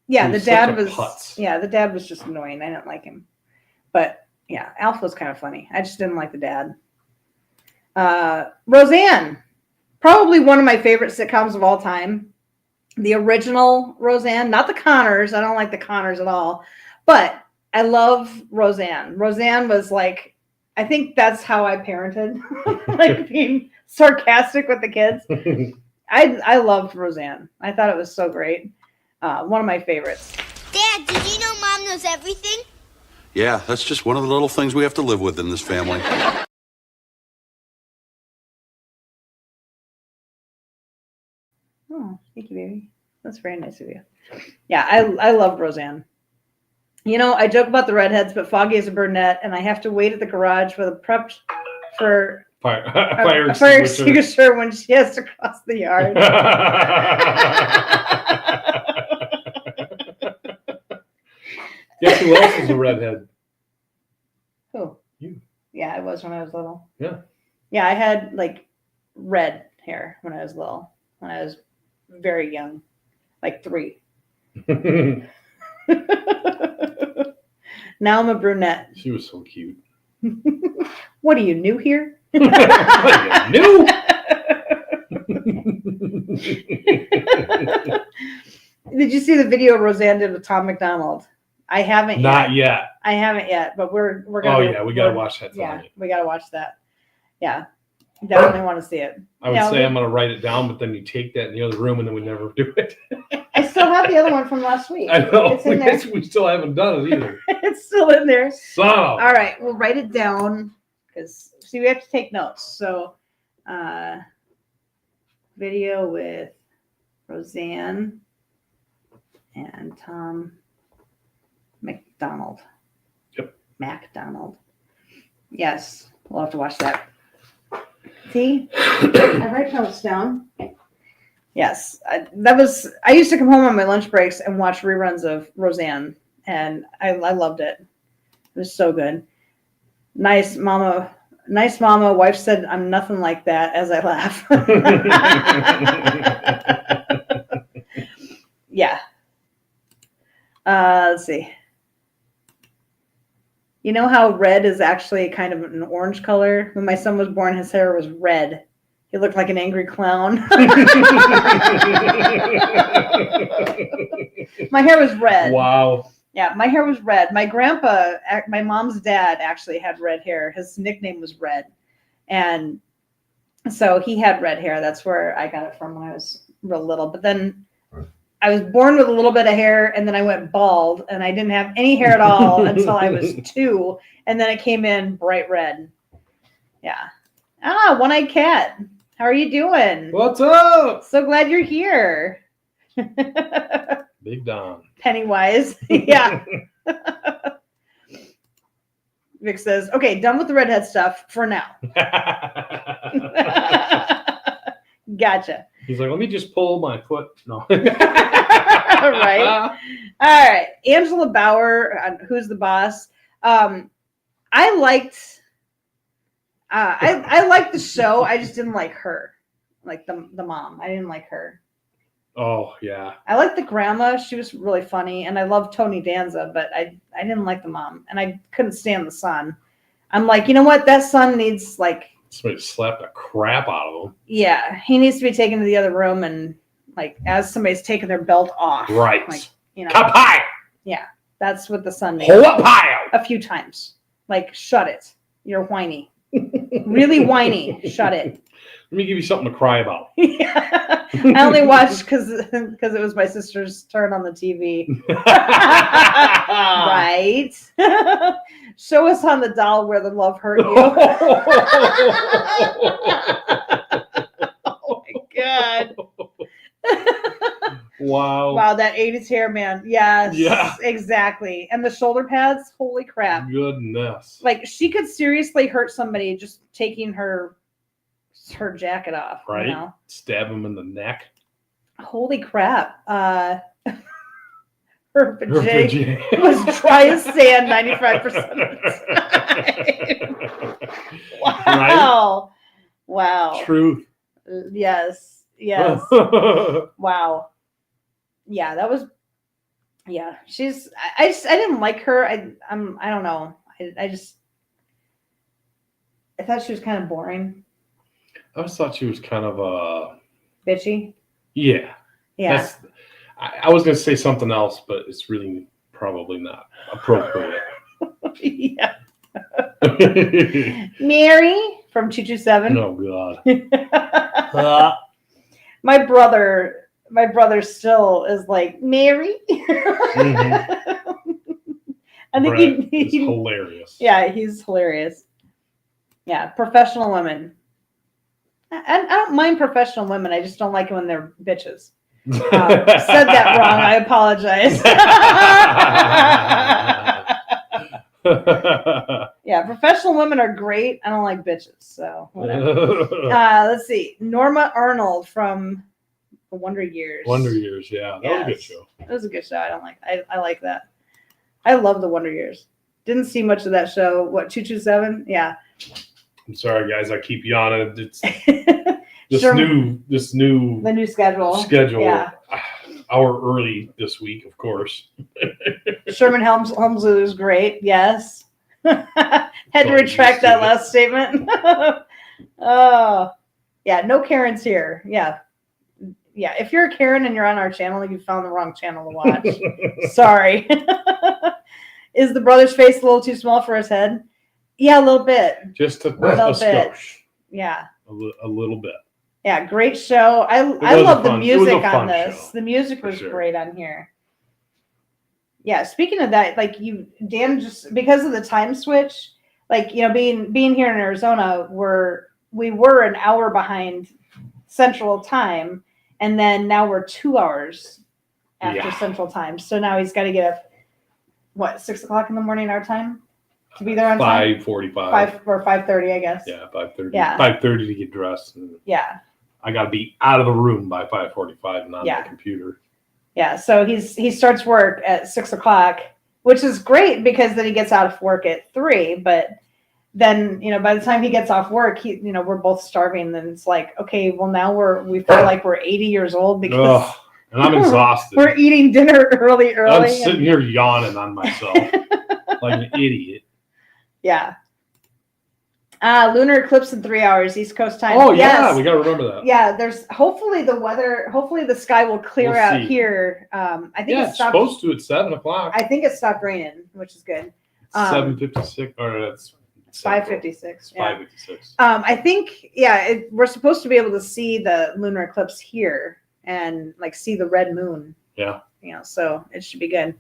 Yeah, He the was dad such a was. putz. Yeah, the dad was just annoying. I didn't like him. But yeah, Alf was kind of funny. I just didn't like the dad. Roseanne, probably one of my favorite sitcoms of all time. The original Roseanne, not the Connors. I don't like the Connors at all. But I love Roseanne. Roseanne was like, I think that's how I parented, like being sarcastic with the kids. I loved Roseanne. I thought it was so great. One of my favorites. Dad, did you know Mom knows everything? Yeah, that's just one of the little things we have to live with in this family. Oh, thank you, baby. That's very nice of you. Yeah, I loved Roseanne. You know, I joke about the redheads, but Foggy is a brunette, and I have to wait at the garage for fire extinguisher when she has to cross the yard. Guess who else is a redhead? Who? You. Yeah, I was when I was little. Yeah. Yeah, I had like red hair when I was little. When I was very young, like 3. Now I'm a brunette. She was so cute. What are you, new here? What are you, new? Did you see the video Roseanne did with Tom McDonald? I haven't yet. Not yet. I haven't yet, but we're gonna. Oh yeah, we gotta watch that Yeah, tonight. we gotta watch that. Yeah, definitely want to see it. I would say I'm gonna write it down, but then you take that in the other room and then we never do it. I still have the other one from last week. I know. It's in there. We still haven't done it either. It's still in there. Son of. All right, we'll write it down because see, we have to take notes. So, video with Roseanne and Tom McDonald. Yep. McDonald. Yes, we'll have to watch that. See, I write notes down. Yes, I used to come home on my lunch breaks and watch reruns of Roseanne, and I loved it. It was so good. Nice mama. Wife said, "I'm nothing like that," as I laugh. Yeah. Let's see. You know how red is actually kind of an orange color? When my son was born, his hair was red. He looked like an angry clown. My hair was red. Wow. Yeah, my hair was red. My grandpa, my mom's dad, actually had red hair. His nickname was Red. And so he had red hair. That's where I got it from when I was real little. But then I was born with a little bit of hair, and then I went bald, and I didn't have any hair at all until I was 2. And then it came in bright red. Yeah. One-eyed cat. How are you doing? What's up? So glad you're here. Big Don. Pennywise. Yeah. Vic says, okay, done with the redhead stuff for now. Gotcha. He's like, let me just pull my foot. No. Right. All right. Angela Bauer, who's the boss. I liked the show. I just didn't like her. Like the mom. I didn't like her. Oh, yeah. I liked the grandma. She was really funny. And I loved Tony Danza, but I didn't like the mom. And I couldn't stand the son. I'm like, you know what? That son needs like... Somebody slapped the crap out of him. Yeah. He needs to be taken to the other room and like as somebody's taking their belt off. Right. Like, you know. Kapai! Yeah. That's what the son needs. A few times. Like, shut it. You're whiny. Really whiny. Shut it. Let me give you something to cry about. Yeah. I only watched because it was my sister's turn on the TV. Right. Show us on the doll where the love hurt you. Oh my God. Wow. Wow, that 80s hair, man. Yes. Yeah. Exactly. And the shoulder pads, holy crap. Goodness. Like she could seriously hurt somebody just taking her jacket off. Right. You know? Stab him in the neck. Holy crap. Her vajay was dry as sand 95% of the time. Wow. Right? Wow. Truth. Yes. Yes. Wow. Yeah, that was. Yeah, she's. I didn't like her. I don't know. I thought she was kind of boring. I always thought she was kind of bitchy. Yeah. Yeah. I was going to say something else, but it's really probably not appropriate. Yeah. Mary from 227. Oh God. My brother still is like Mary. Mm-hmm. I think he's hilarious. Yeah, he's hilarious. Yeah, professional women. I don't mind professional women. I just don't like it when they're bitches. Said that wrong. I apologize. Yeah, professional women are great. I don't like bitches, so whatever. Let's see. Norma Arnold from The Wonder Years. Wonder Years, yeah. That was a good show. It was a good show. I like that. I love The Wonder Years. Didn't see much of that show. What, 227? Yeah. I'm sorry, guys. I keep yawning. It's The new schedule. Yeah. Hour early this week, of course. Sherman Helmsley was great. Yes. Had to retract that last statement. Oh, yeah. No Karens here. Yeah. Yeah. If you're a Karen and you're on our channel, you found the wrong channel to watch. Sorry. Is the brother's face a little too small for his head? Yeah, a little bit. Just a little bit. skosh. Yeah. A little bit. Yeah, great show. I love the music on this. Show, the music was great on here. Yeah, speaking of that, like Dan, just because of the time switch, like, you know, being here in Arizona, we were an hour behind Central Time, and then now we're 2 hours after Central Time. So now he's got to get up, what, 6 o'clock in the morning our time to be there on 5:45. 5 or 5:30, I guess. Yeah, 5:30. Yeah, 5:30 to get dressed. And yeah. I got to be out of the room by 5:45 and on my computer. Yeah, so he starts work at 6 o'clock, which is great because then he gets out of work at 3. But then, you know, by the time he gets off work, we're both starving. And it's like, okay, well now we feel like we're 80 years old because and I'm exhausted. We're eating dinner early. I'm sitting here yawning on myself like an idiot. Yeah. Lunar eclipse in 3 hours, East Coast time. Oh, yeah, we got to remember that. Yeah, there's hopefully the sky will clear out here. I think it's supposed to at 7 o'clock. I think it stopped raining, which is good. 7:56, or that's 5:56. Yeah. 5:56. I think, we're supposed to be able to see the lunar eclipse here and like see the red moon. Yeah. You know, so it should be good.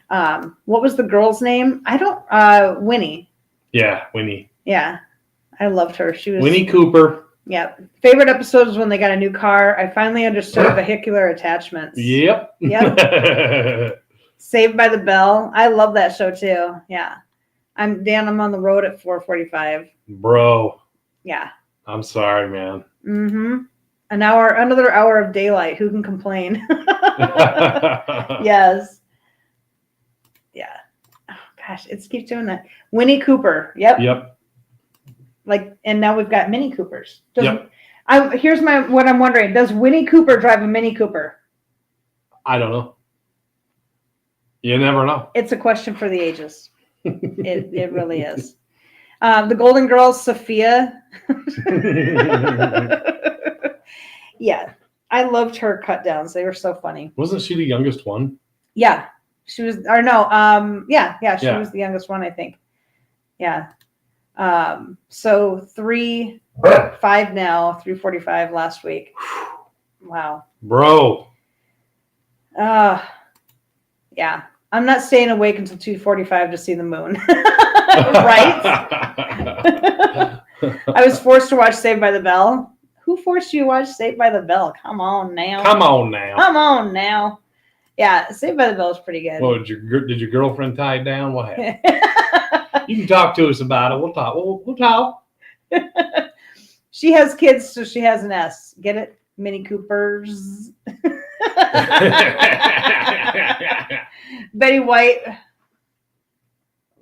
What was the girl's name? Winnie. Yeah, Winnie. Yeah. I loved her. She was Winnie Cooper. Yeah. Favorite episode was when they got a new car. I finally understood vehicular attachments. Yep. Saved by the Bell. I love that show too. Yeah. I'm on the road at 4:45. Bro. Yeah. I'm sorry, man. Mm-hmm. Another hour of daylight. Who can complain? Yes. Yeah. Oh gosh, it keeps doing that. Winnie Cooper. Yep. And now we've got Mini Coopers. Here's what I'm wondering. Does Winnie Cooper drive a Mini Cooper? I don't know. You never know. It's a question for the ages. It really is. The Golden Girls, Sophia. Yeah. I loved her cut downs. They were so funny. Wasn't she the youngest one? Yeah. She was, or no. She was the youngest one, I think. Yeah. So 3:05 now, 3:45 last week. Wow. Bro. Yeah. I'm not staying awake until 2:45 to see the moon. Right? I was forced to watch Saved by the Bell. Who forced you to watch Saved by the Bell? Come on now. Yeah, Saved by the Bell is pretty good. Well, did your girlfriend tie it down? What happened? You can talk to us about it. We'll talk. We'll talk. She has kids, so she has an S. Get it? Mini Coopers. Betty White.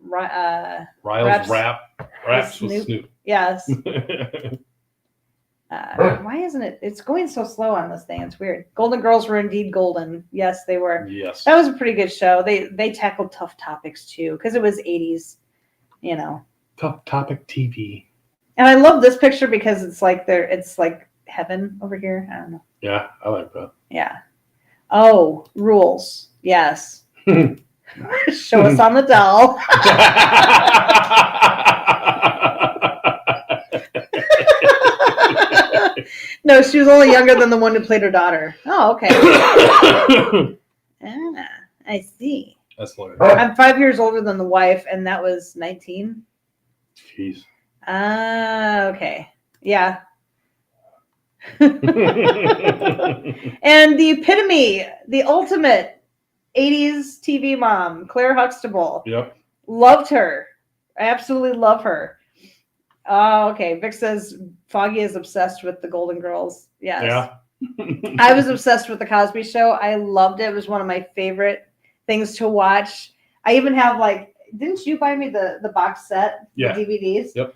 Riles raps with Snoop. Yes. Why isn't it? It's going so slow on this thing. It's weird. Golden Girls were indeed golden. Yes, they were. Yes. That was a pretty good show. They tackled tough topics too, because it was 80s. You know. Tough topic TV. And I love this picture because it's like heaven over here. I don't know. Yeah, I like that. Yeah. Oh, rules. Yes. Show us on the doll. No, she was only younger than the one who played her daughter. Oh, okay. I see. That's hilarious. I'm 5 years older than the wife, and that was 19. Jeez. Okay. Yeah. And the epitome, the ultimate 80s TV mom, Claire Huxtable. Yep. Loved her. I absolutely love her. Oh, okay. Vic says Foggy is obsessed with the Golden Girls. Yes. Yeah. I was obsessed with the Cosby Show. I loved it. It was one of my favorite things to watch. I even have didn't you buy me the box set, Yeah. the DVDs? Yep.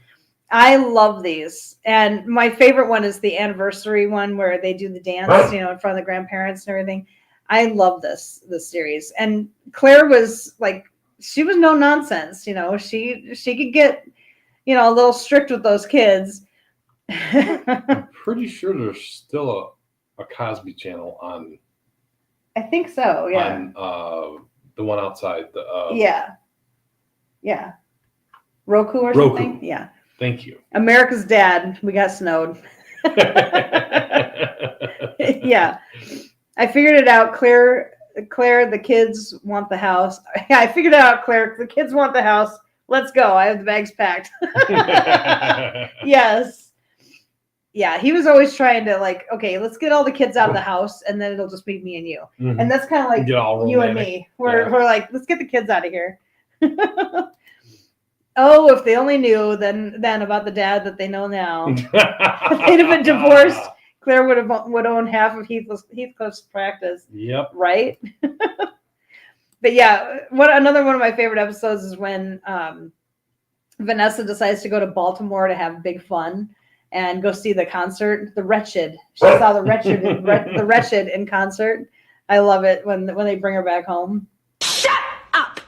I love these. And my favorite one is the anniversary one where they do the dance, in front of the grandparents and everything. I love this series. And Claire was she was no nonsense. She could get, a little strict with those kids. I'm pretty sure there's still a Cosby Channel on. I think so. Yeah. On the one outside. Yeah. Roku or Roku. something. Yeah. Thank you. America's Dad. We got snowed. Yeah. I figured it out. Claire, the kids want the house. Yeah, I figured it out, Claire. The kids want the house. Let's go. I have the bags packed. Yes. Yeah, he was always trying to okay, let's get all the kids out of the house, and then it'll just be me and you. Mm-hmm. And that's kind of like you and me. We're like, let's get the kids out of here. Oh, if they only knew then about the dad that they know now. If they'd have been divorced, Claire would own half of Heathcliff's practice. Yep. Right? But yeah, another one of my favorite episodes is when Vanessa decides to go to Baltimore to have big fun and go see the concert. The Wretched. She saw the Wretched in concert. I love it when they bring her back home. Shut up!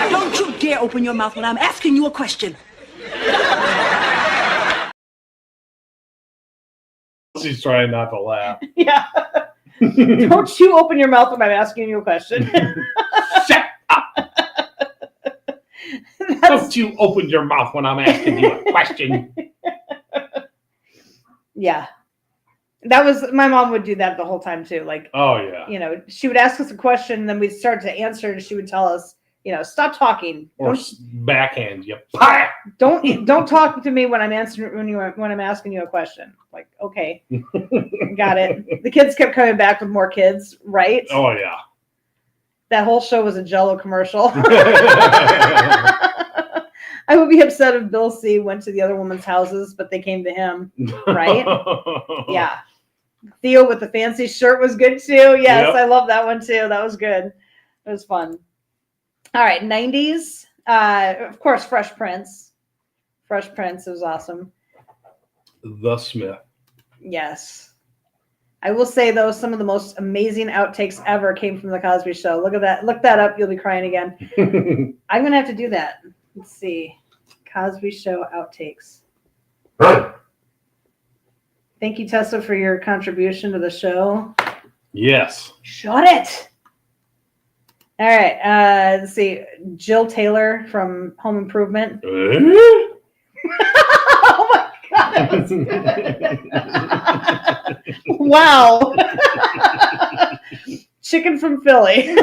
Don't you dare open your mouth when I'm asking you a question. She's trying not to laugh. Yeah. Don't you open your mouth when I'm asking you a question. Shut up! Don't you open your mouth when I'm asking you a question. Yeah. That was, my mom would do that the whole time too. Oh yeah. She would ask us a question and then we'd start to answer and she would tell us, stop talking. Or backhand you. Don't talk to me when I'm answering when I'm asking you a question. Okay. Got it. The kids kept coming back with more kids, right? Oh yeah. That whole show was a Jell-O commercial. I would be upset if Bill C went to the other woman's houses, but they came to him, right? Yeah. Theo with the fancy shirt was good too. Yes, yep. I love that one too. That was good. It was fun. All right, 90s. Of course, Fresh Prince. Fresh Prince was awesome. The Smith. Yes. I will say, though, some of the most amazing outtakes ever came from The Cosby Show. Look at that. Look that up. You'll be crying again. I'm going to have to do that. Let's see. Cosby Show outtakes. Thank you, Tessa, for your contribution to the show. Yes. Shut it. All right. Let's see. Jill Taylor from Home Improvement. Oh, my God. Wow. Chicken from Philly.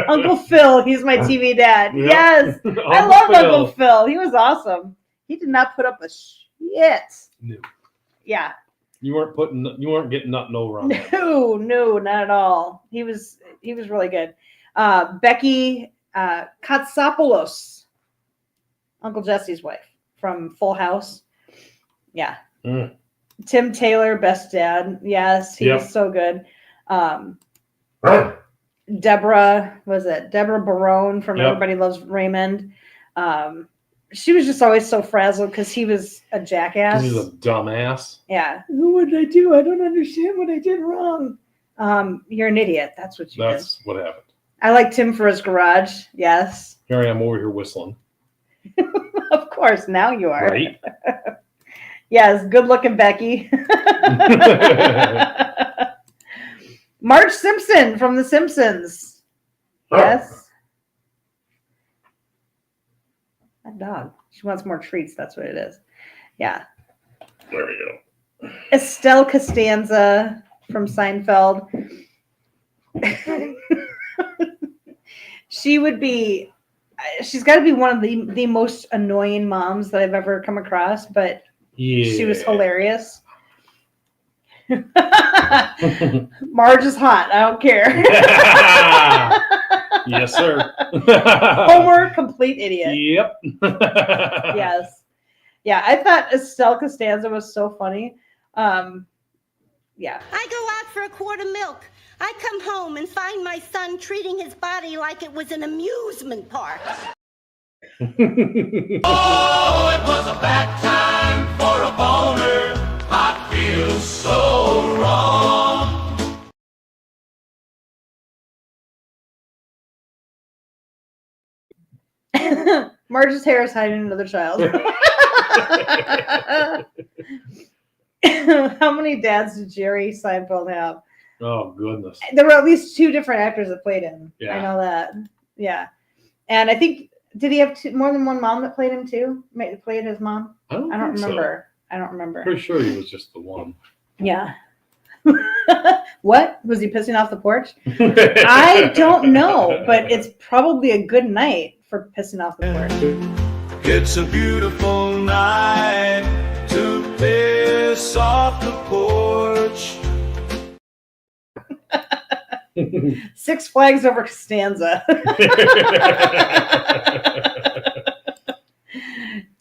Uncle Phil, he's my TV dad. Yep. Yes. I love Uncle Phil. He was awesome. He did not put up a shit. No. Yeah. You weren't getting nothing over on that. No, not at all. He was really good. Becky Katsopoulos, Uncle Jesse's wife from Full House. Yeah. Tim Taylor, best dad. Yes, he was so good. Deborah Barone from Everybody Loves Raymond. She was just always so frazzled because he was a jackass. He's a dumbass. Yeah. What did I do? I don't understand what I did wrong. You're an idiot. That's what you did. That's what happened. I liked him for his garage. Yes. Here I am over here whistling. Of course. Now you are. Right. Yes. Good looking Becky. Marge Simpson from The Simpsons. Yes. That dog. She wants more treats. That's what it is. Yeah. There we go. Estelle Costanza from Seinfeld. She's got to be one of the most annoying moms that I've ever come across, but she was hilarious. Marge is hot. I don't care. Yes, sir. Homer, complete idiot. Yep. Yes. Yeah, I thought Estelle Costanza was so funny. Yeah. I go out for a quart of milk. I come home and find my son treating his body like it was an amusement park. Oh, it was a bad time for a boner. I feel so wrong. Marge's hair is hiding another child. How many dads did Jerry Seinfeld have? Oh, goodness. There were at least 2 different actors that played him. Yeah. I know that. Yeah. And I think, did he have more than one mom that played him too? Played his mom? I don't remember. So. I don't remember. Pretty sure he was just the one. Yeah. What? Was he pissing off the porch? I don't know, but it's probably a good night for pissing off the porch. It's a beautiful night to piss off the porch. Six Flags Over Costanza.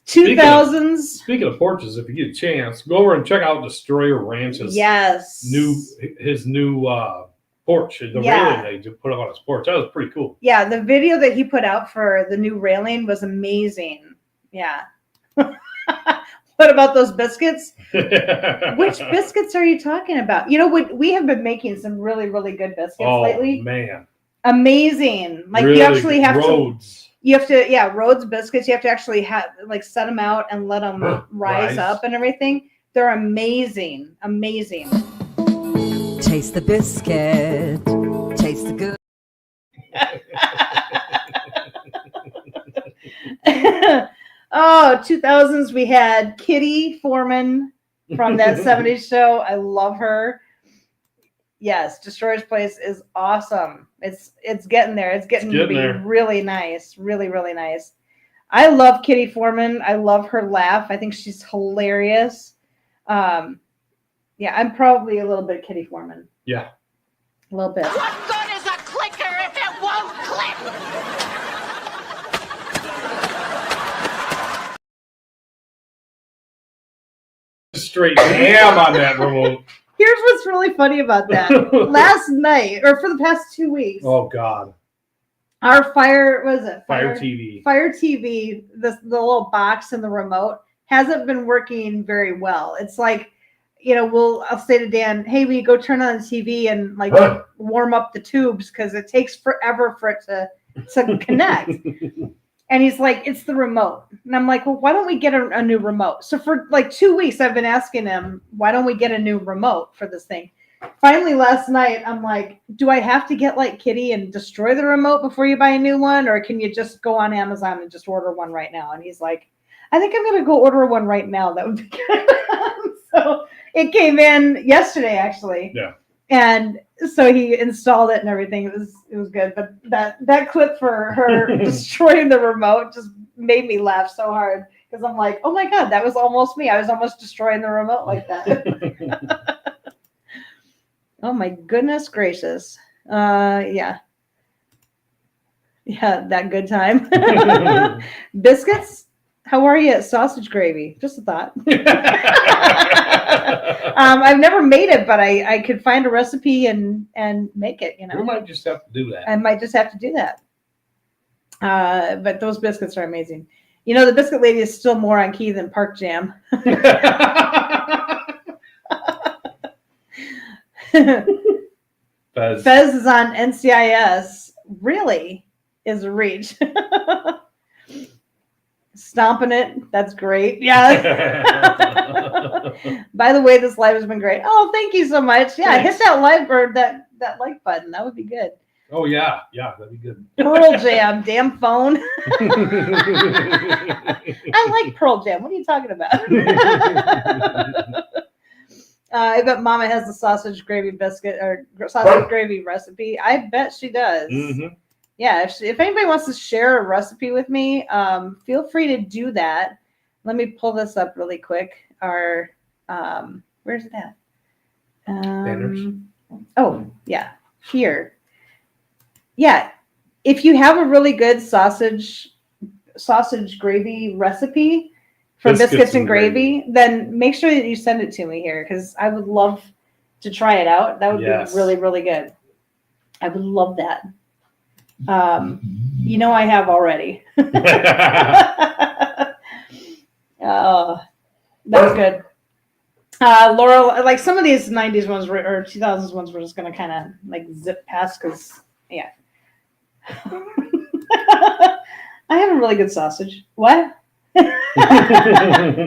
2000s. Speaking of porches, if you get a chance, go over and check out Destroyer Ranch's his new porch, the railing they just put up on his porch. That was pretty cool. Yeah, the video that he put out for the new railing was amazing. Yeah. What about those biscuits? Which biscuits are you talking about? You know, we have been making some really, really good biscuits lately. Oh, man. Amazing. Like really you actually have Rhodes. Rhodes biscuits. You have to actually set them out and let them rise up and everything. They're amazing. Amazing. Taste the biscuit. Taste the good. Oh, 2000s, we had Kitty Foreman from that 70s show. I love her. Yes, Destroyer's Place is awesome. It's getting there. It's getting to be really nice. Really, really nice. I love Kitty Foreman. I love her laugh. I think she's hilarious. Yeah, I'm probably a little bit Kitty Foreman. Yeah. A little bit. What good is a clicker if it won't click? Straight ham on that remote. Here's what's really funny about that. Last night, or for the past 2 weeks. Oh, God. Our Fire TV. Fire TV, the little box and the remote hasn't been working very well. It's like, I'll say to Dan, hey, will you go turn on the TV and warm up the tubes because it takes forever for it to connect. And he's like, it's the remote. And I'm like, well, why don't we get a new remote? So for 2 weeks, I've been asking him, why don't we get a new remote for this thing? Finally, last night, I'm like, do I have to get like Kitty and destroy the remote before you buy a new one? Or can you just go on Amazon and just order one right now? And he's like, I think I'm going to go order one right now. That would be good. So it came in yesterday, actually. Yeah. And so he installed it and everything. It was good. But that clip for her destroying the remote just made me laugh so hard because I'm like, oh my God, that was almost me. I was almost destroying the remote like that. Oh my goodness gracious. Yeah. Yeah, that good time. Biscuits? How are you at sausage gravy? Just a thought. I've never made it, but I could find a recipe and make it, We might just have to do that. I might just have to do that. But those biscuits are amazing. The biscuit lady is still more on key than Park Jam. Fez is on NCIS. Really is a reach. Stomping it. That's great. Yeah. By the way, this live has been great. Oh, thank you so much. Yeah, hit that like or that like button. That would be good. Oh, yeah. Yeah, that'd be good. Pearl Jam. Damn phone. I like Pearl Jam. What are you talking about? I bet Mama has the sausage gravy biscuit or sausage gravy recipe. I bet she does. Mm-hmm. Yeah, if anybody wants to share a recipe with me, feel free to do that. Let me pull this up really quick. Our where's it at? Oh, yeah, here. Yeah, if you have a really good sausage gravy recipe for biscuits and gravy, then make sure that you send it to me here, because I would love to try it out. That would be really, really good. I would love that. You know, I have already. Oh, that's good. Laurel, like some of these 90s ones or 2000s ones, we're just going to kind of like zip past because, yeah. I have a really good sausage. What?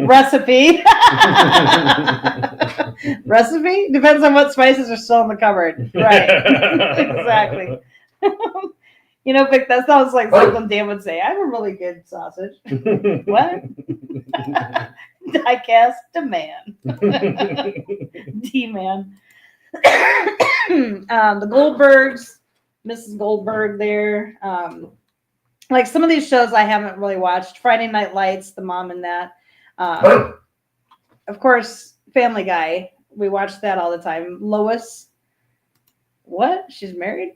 Recipe. Recipe? Depends on what spices are still in the cupboard. Right. Exactly. You know, Vic, that sounds like something Dan would say. I have a really good sausage. What? Diecast demand. D-man. The Goldbergs, Mrs. Goldberg there. Like some of these shows I haven't really watched. Friday Night Lights, The Mom and That. Of course, Family Guy. We watch that all the time. Lois. What? She's married?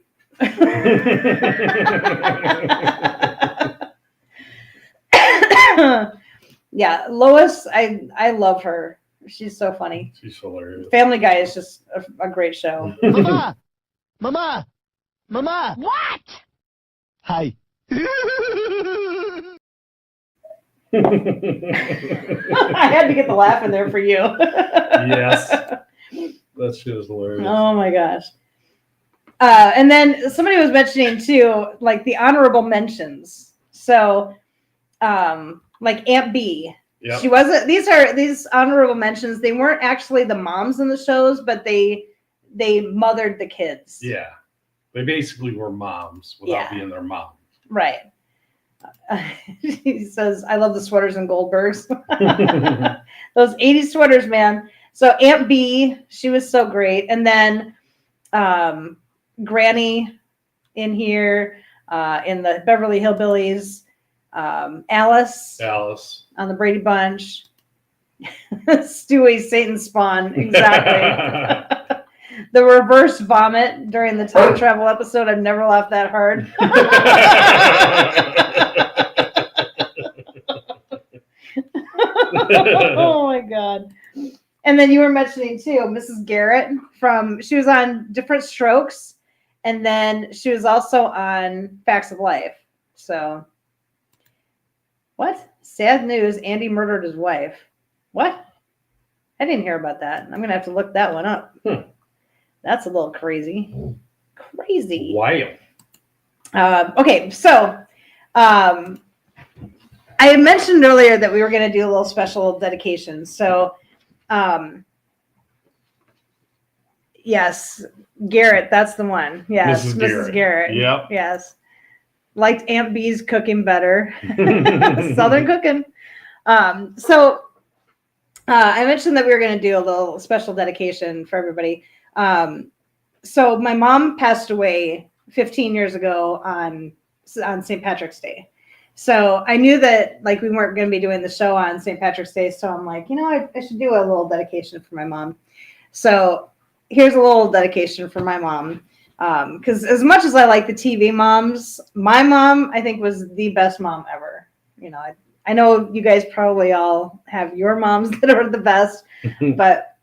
Yeah, Lois, I love her. She's so funny. She's hilarious. Family Guy is just a great show. Mama! Mama! Mama! What? Hi. I had to get the laugh in there for you. Yes. That shit is hilarious. Oh my gosh. And then somebody was mentioning too, like the honorable mentions. So, like Aunt B. Yep. She wasn't. These honorable mentions. They weren't actually the moms in the shows, but they mothered the kids. Yeah, they basically were moms without being their mom. Right. He says, "I love the sweaters and Goldbergs." Those 80s sweaters, man. So Aunt B, she was so great, and then Granny in here in the Beverly Hillbillies. Alice on the Brady Bunch. Stewie, Satan's spawn, exactly. The reverse vomit during the time travel episode. I've never laughed that hard. Oh my god. And then you were mentioning too Mrs. Garrett she was on Different Strokes, and then she was also on Facts of Life. So what? Sad news, Andy murdered his wife. What? I didn't hear about that. I'm going to have to look that one up. That's a little crazy. Crazy. Wild. Okay, so I had mentioned earlier that we were going to do a little special dedication. So, yes, Garrett, that's the one. Yes, Mrs. Garrett. Yep. Yes. Liked Aunt B's cooking better. Southern cooking. So I mentioned that we were going to do a little special dedication for everybody. So my mom passed away 15 years ago on St. Patrick's Day. So I knew that like we weren't going to be doing the show on St. Patrick's Day. So I'm like, I should do a little dedication for my mom. So here's a little dedication for my mom. Because as much as I like the TV moms, my mom, I think, was the best mom ever. I know you guys probably all have your moms that are the best, but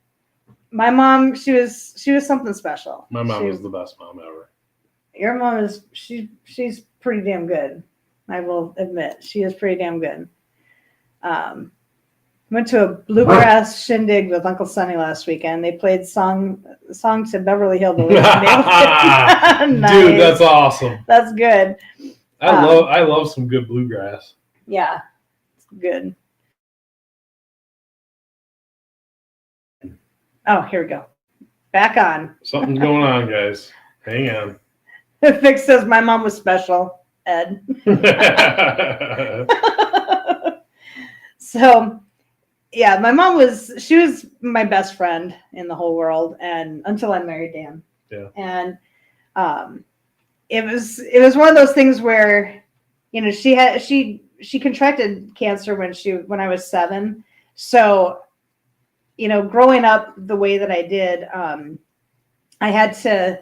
my mom, she was something special. My mom was the best mom ever. Your mom is, she's pretty damn good. I will admit, she is pretty damn good. Went to a bluegrass shindig with Uncle Sonny last weekend. They played song to Beverly Hillbillies. Nice. Dude, that's awesome. That's good. I love some good bluegrass. Yeah, it's good. Oh, here we go. Back on. Something's going on, guys. Hang on. Vic says my mom was special, Ed. So, yeah, my mom she was my best friend in the whole world, and until I married Dan. Yeah. And it was one of those things where, she contracted cancer when I was 7. So, growing up the way that I did, I had to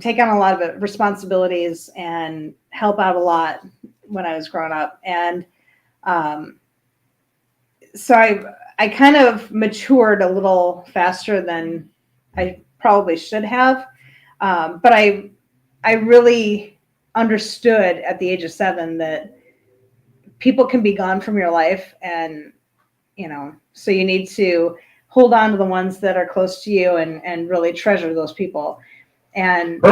take on a lot of responsibilities and help out a lot when I was growing up. And so I kind of matured a little faster than I probably should have. But I really understood at the age of 7 that people can be gone from your life. And, so you need to hold on to the ones that are close to you and really treasure those people. And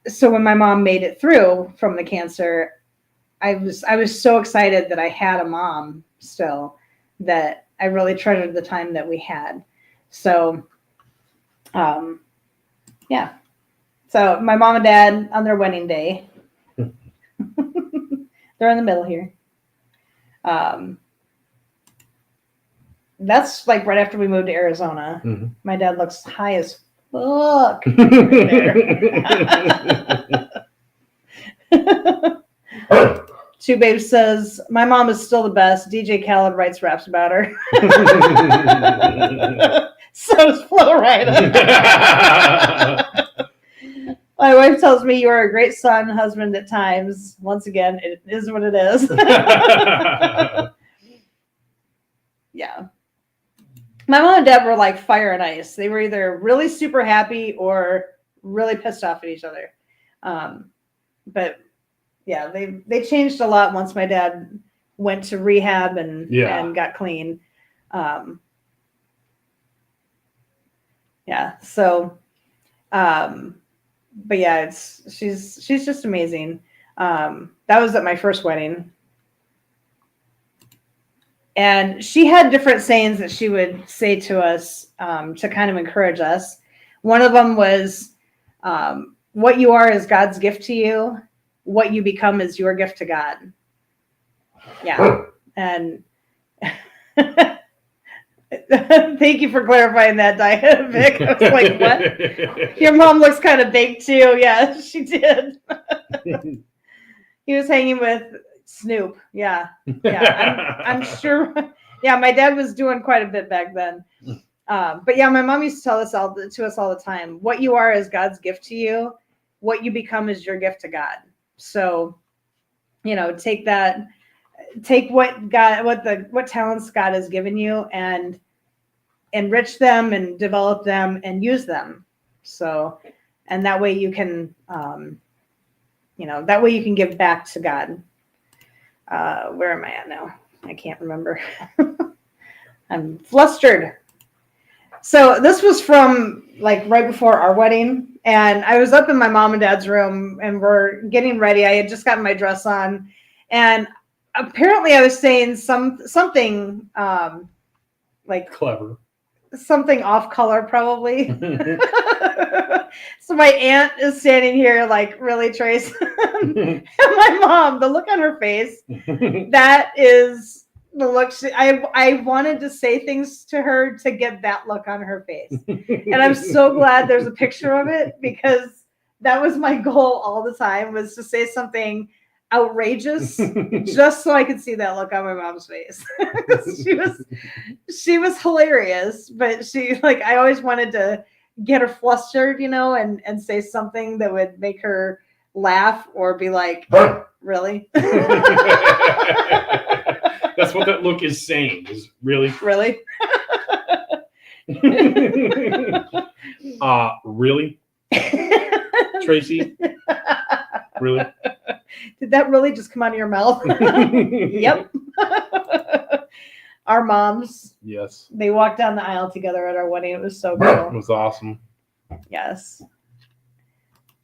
so when my mom made it through from the cancer, I was so excited that I had a mom still, that I really treasured the time that we had. So, yeah. So my mom and dad on their wedding day, they're in the middle here. That's like right after we moved to Arizona. Mm-hmm. My dad looks high as fuck right. Two Babes says, my mom is still the best. DJ Khaled writes raps about her. So does Flo Rida. My wife tells me you are a great son, husband at times. Once again, it is what it is. Yeah. My mom and dad were like fire and ice. They were either really super happy or really pissed off at each other. But yeah, they changed a lot once my dad went to rehab and got clean. Yeah. So, but yeah, she's just amazing. That was at my first wedding. And she had different sayings that she would say to us to kind of encourage us. One of them was, what you are is God's gift to you. What you become is your gift to God. Yeah. And thank you for clarifying that, Diana Vic. I was like, what? Your mom looks kind of baked too. Yeah, she did. He was hanging with Snoop. Yeah. I'm sure. Yeah, my dad was doing quite a bit back then. But yeah, my mom used to tell us all the time, what you are is God's gift to you. What you become is your gift to God. So, take what talents God has given you and enrich them and develop them and use them. So, and that way you can, that way you can give back to God. Where am I at now? I can't remember. I'm flustered. So this was from like right before our wedding, and I was up in my mom and dad's room and we're getting ready. I had just gotten my dress on, and apparently I was saying something like clever, something off color probably. So my aunt is standing here like, really, Trace? And my mom, the look on her face, that is the look. I wanted to say things to her to get that look on her face. And I'm so glad there's a picture of it, because that was my goal all the time, was to say something outrageous just so I could see that look on my mom's face. she was hilarious, but I always wanted to get her flustered, and say something that would make her laugh or be like, really? That's what that look is saying, is really? Really? Really? Tracy? Really? Did that really just come out of your mouth? Yep. Our moms. Yes. They walked down the aisle together at our wedding. It was so cool. It was awesome. Yes.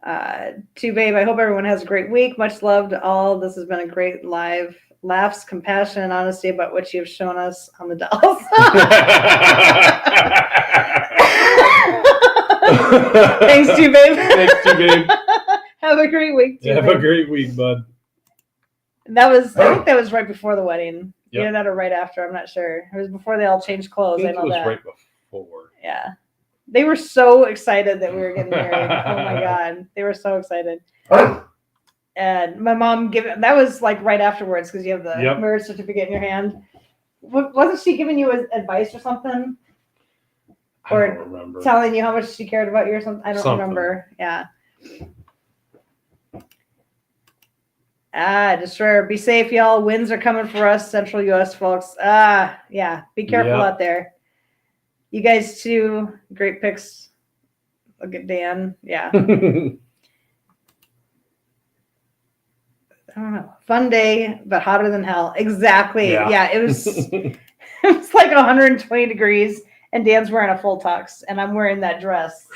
To Babe, I hope everyone has a great week. Much love to all. This has been a great live. Laughs, compassion, and honesty about what you have shown us on the dolls. Thanks, to Babe. Thanks, to Babe. Have a great week. Have a great week, bud. I think that was right before the wedding. Yep. Either that or right after. I'm not sure. It was before they all changed clothes. I know it was that. Right before. Yeah. They were so excited that we were getting married. Oh my God. They were so excited. And my mom that was like right afterwards, because you have the marriage certificate in your hand. Wasn't she giving you advice or something? I don't remember. Telling you how much she cared about you or something? I don't remember. Yeah. Destroyer, be safe, y'all. Winds are coming for us, Central U.S. folks. Yeah, be careful out there. You guys too. Great picks. Look at Dan. Yeah. I don't know. Fun day, but hotter than hell. Exactly. Yeah, it was. It was like 120 degrees, and Dan's wearing a full tux, and I'm wearing that dress.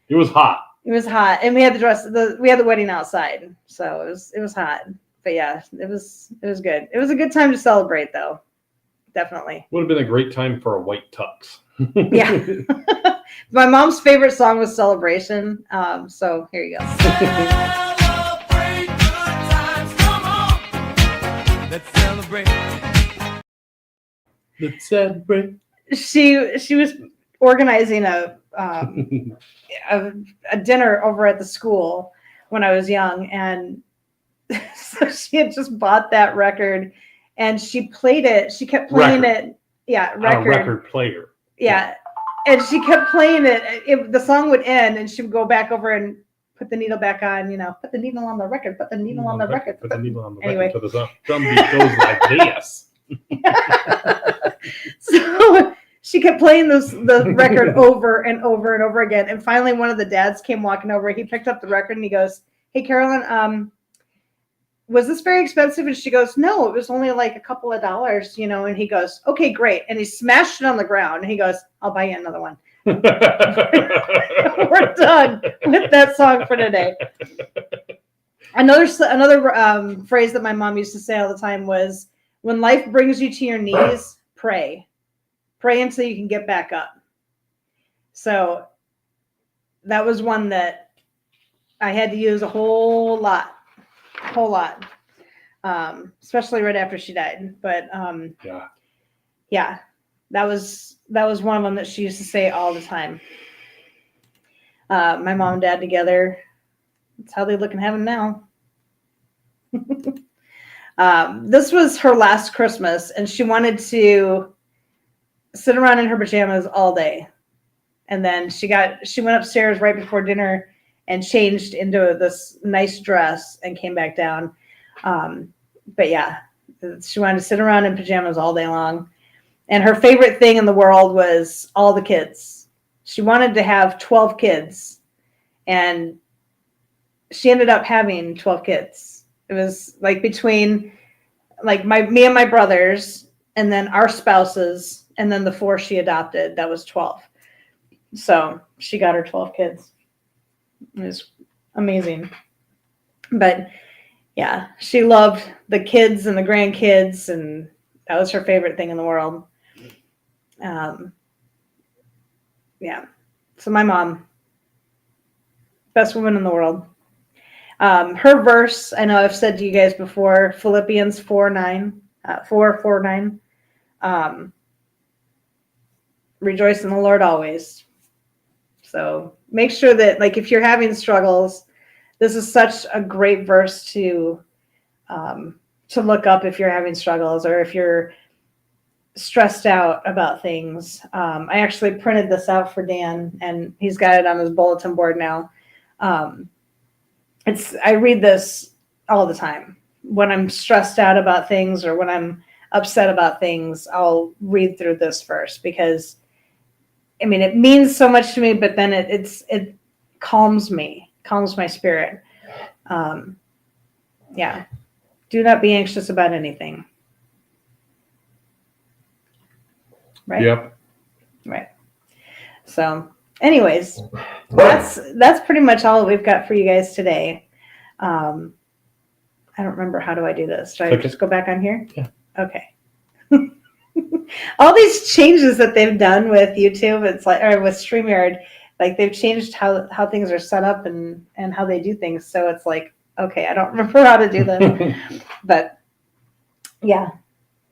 It was hot. It was hot, and we had the dress. We had the wedding outside, so it was hot. But yeah, it was good. It was a good time to celebrate, though. Definitely would have been a great time for a white tux. Yeah. My mom's favorite song was Celebration. So here you go. Celebrate good times. Come on. Let's celebrate. Let's celebrate. She was organizing a dinner over at the school when I was young, and so she had just bought that record, and she played it. She kept playing it. Yeah, record player. Yeah, and she kept playing it. The song would end, and she would go back over and put the needle back on. Put the needle on the record. Put the needle on the record. Put the needle on the anyway. record. So the drum beat goes like this. So she kept playing the record over and over and over again. And finally, one of the dads came walking over. He picked up the record and he goes, "Hey, Carolyn, was this very expensive?" And she goes, "No, it was only like a couple of dollars, And he goes, "Okay, great." And he smashed it on the ground. And he goes, "I'll buy you another one." We're done with that song for today. Another phrase that my mom used to say all the time was, "When life brings you to your knees, pray. Pray until you can get back up." So that was one that I had to use a whole lot, especially right after she died. But yeah, that was one of them that she used to say all the time. My mom and dad together. That's how they look in heaven now. This was her last Christmas, and she wanted to sit around in her pajamas all day. And then she went upstairs right before dinner and changed into this nice dress and came back down. But yeah, she wanted to sit around in pajamas all day long. And her favorite thing in the world was all the kids. She wanted to have 12 kids, and she ended up having 12 kids. It was like between me and my brothers, and then our spouses, and then the 4 she adopted. That was 12. So she got her 12 kids. It was amazing. But yeah, she loved the kids and the grandkids, and that was her favorite thing in the world. Yeah. So my mom, best woman in the world. Her verse, I know I've said to you guys before, Philippians 4:9. Rejoice in the Lord always. So make sure that, if you're having struggles, this is such a great verse to look up if you're having struggles, or if you're stressed out about things. I actually printed this out for Dan, and he's got it on his bulletin board now. I read this all the time. When I'm stressed out about things, or when I'm upset about things, I'll read through this verse, because it means so much to me, but then it calms my spirit. Yeah. Do not be anxious about anything. Right? Yep. Right. So anyways, that's pretty much all that we've got for you guys today. I don't remember. How do I do this? Do I just go back on here? Yeah. Okay. All these changes that they've done with YouTube, or with StreamYard, they've changed how things are set up and how they do things. So it's okay, I don't remember how to do this. But yeah.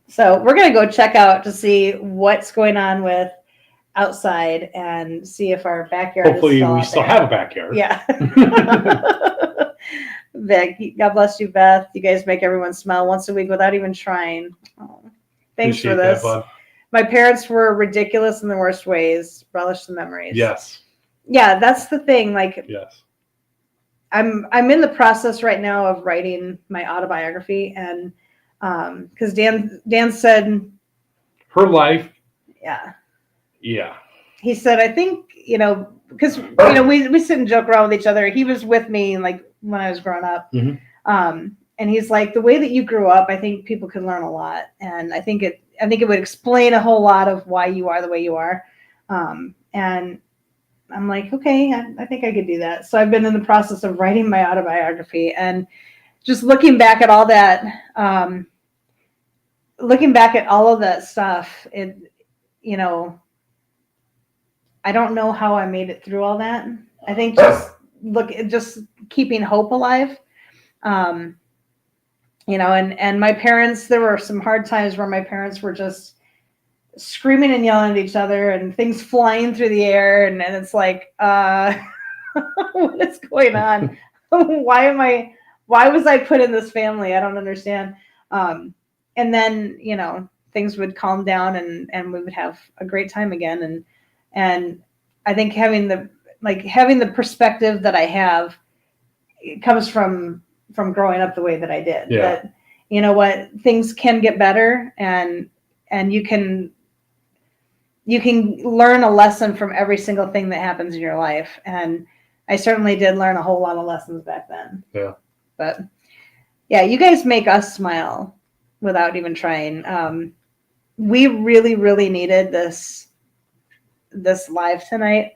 So we're going to go check out to see what's going on with outside, and see if our backyard Hopefully is we still have a backyard. Yeah. God bless you, Beth. You guys make everyone smile once a week without even trying. Oh, thanks for this. That, my parents were ridiculous in the worst ways. Relish the memories. Yes. Yeah, that's the thing. Yes. I'm in the process right now of writing my autobiography, and because Dan said her life. Yeah. Yeah. He said, I think, because we sit and joke around with each other. He was with me like when I was growing up. Mm-hmm. And he's like, the way that you grew up, I think people could learn a lot. And I think it would explain a whole lot of why you are the way you are. And I'm like, okay, I think I could do that. So I've been in the process of writing my autobiography, and just looking back at all that, stuff, I don't know how I made it through all that. I think just keeping hope alive. And my parents, there were some hard times where my parents were just screaming and yelling at each other and things flying through the air. And it's like, what is going on? Why was I put in this family? I don't understand. And then, things would calm down and we would have a great time again. And I think having the perspective that I have, it comes from growing up the way that I did. Yeah. That, you know what, things can get better, and you can learn a lesson from every single thing that happens in your life. And I certainly did learn a whole lot of lessons back then. Yeah. But yeah, you guys make us smile without even trying. We really, really needed this live tonight.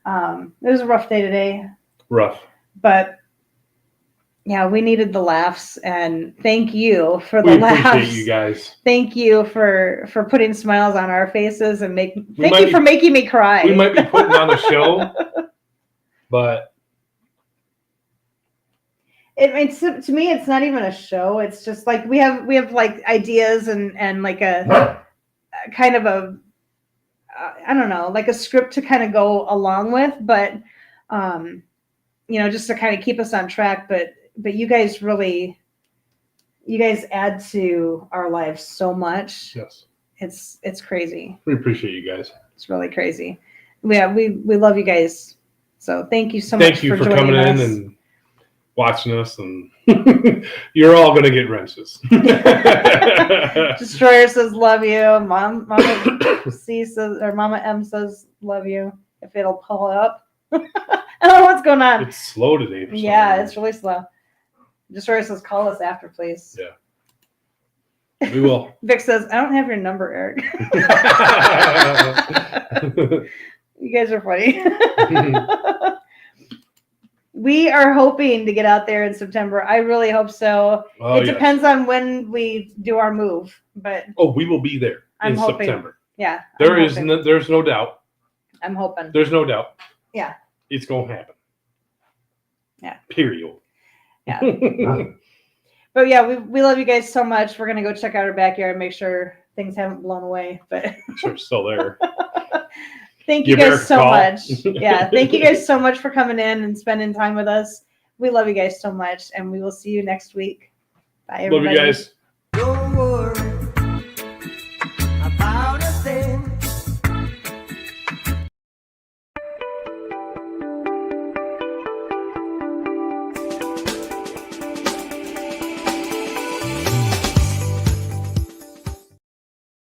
It was a rough day today. Rough. But yeah, we needed the laughs, and thank you for the laughs. We appreciate you guys. Thank you for putting smiles on our faces, and thank you for making me cry. We might be putting on a show, but to me, it's not even a show. It's just like we have like ideas and like a kind of a I don't know, like a script to kind of go along with, but just to kind of keep us on track. But you guys add to our lives so much. Yes. It's crazy. We appreciate you guys. It's really crazy. Yeah, we love you guys. So thank you so much. Thank you for joining coming us. in and watching us, and you're all gonna get wrenches. Destroyer says love you. Mama C says, or Mama M says love you. If it'll pull up. I don't know what's going on. It's slow today. Yeah, it's really slow. Destroyer says call us after, please. Yeah. We will. Vic says, I don't have your number, Eric. You guys are funny. We are hoping to get out there in September. I really hope so. It depends on when we do our move, but we will be there in September. Yeah. There's no doubt. I'm hoping. There's no doubt. Yeah. It's gonna happen. Yeah. Period. Yeah. But yeah, we love you guys so much. We're gonna go check out our backyard and make sure things haven't blown away. But sure, still there. Thank you guys so much. Yeah, thank you guys so much for coming in and spending time with us. We love you guys so much, and we will see you next week. Bye, everybody. Love you guys. Don't worry.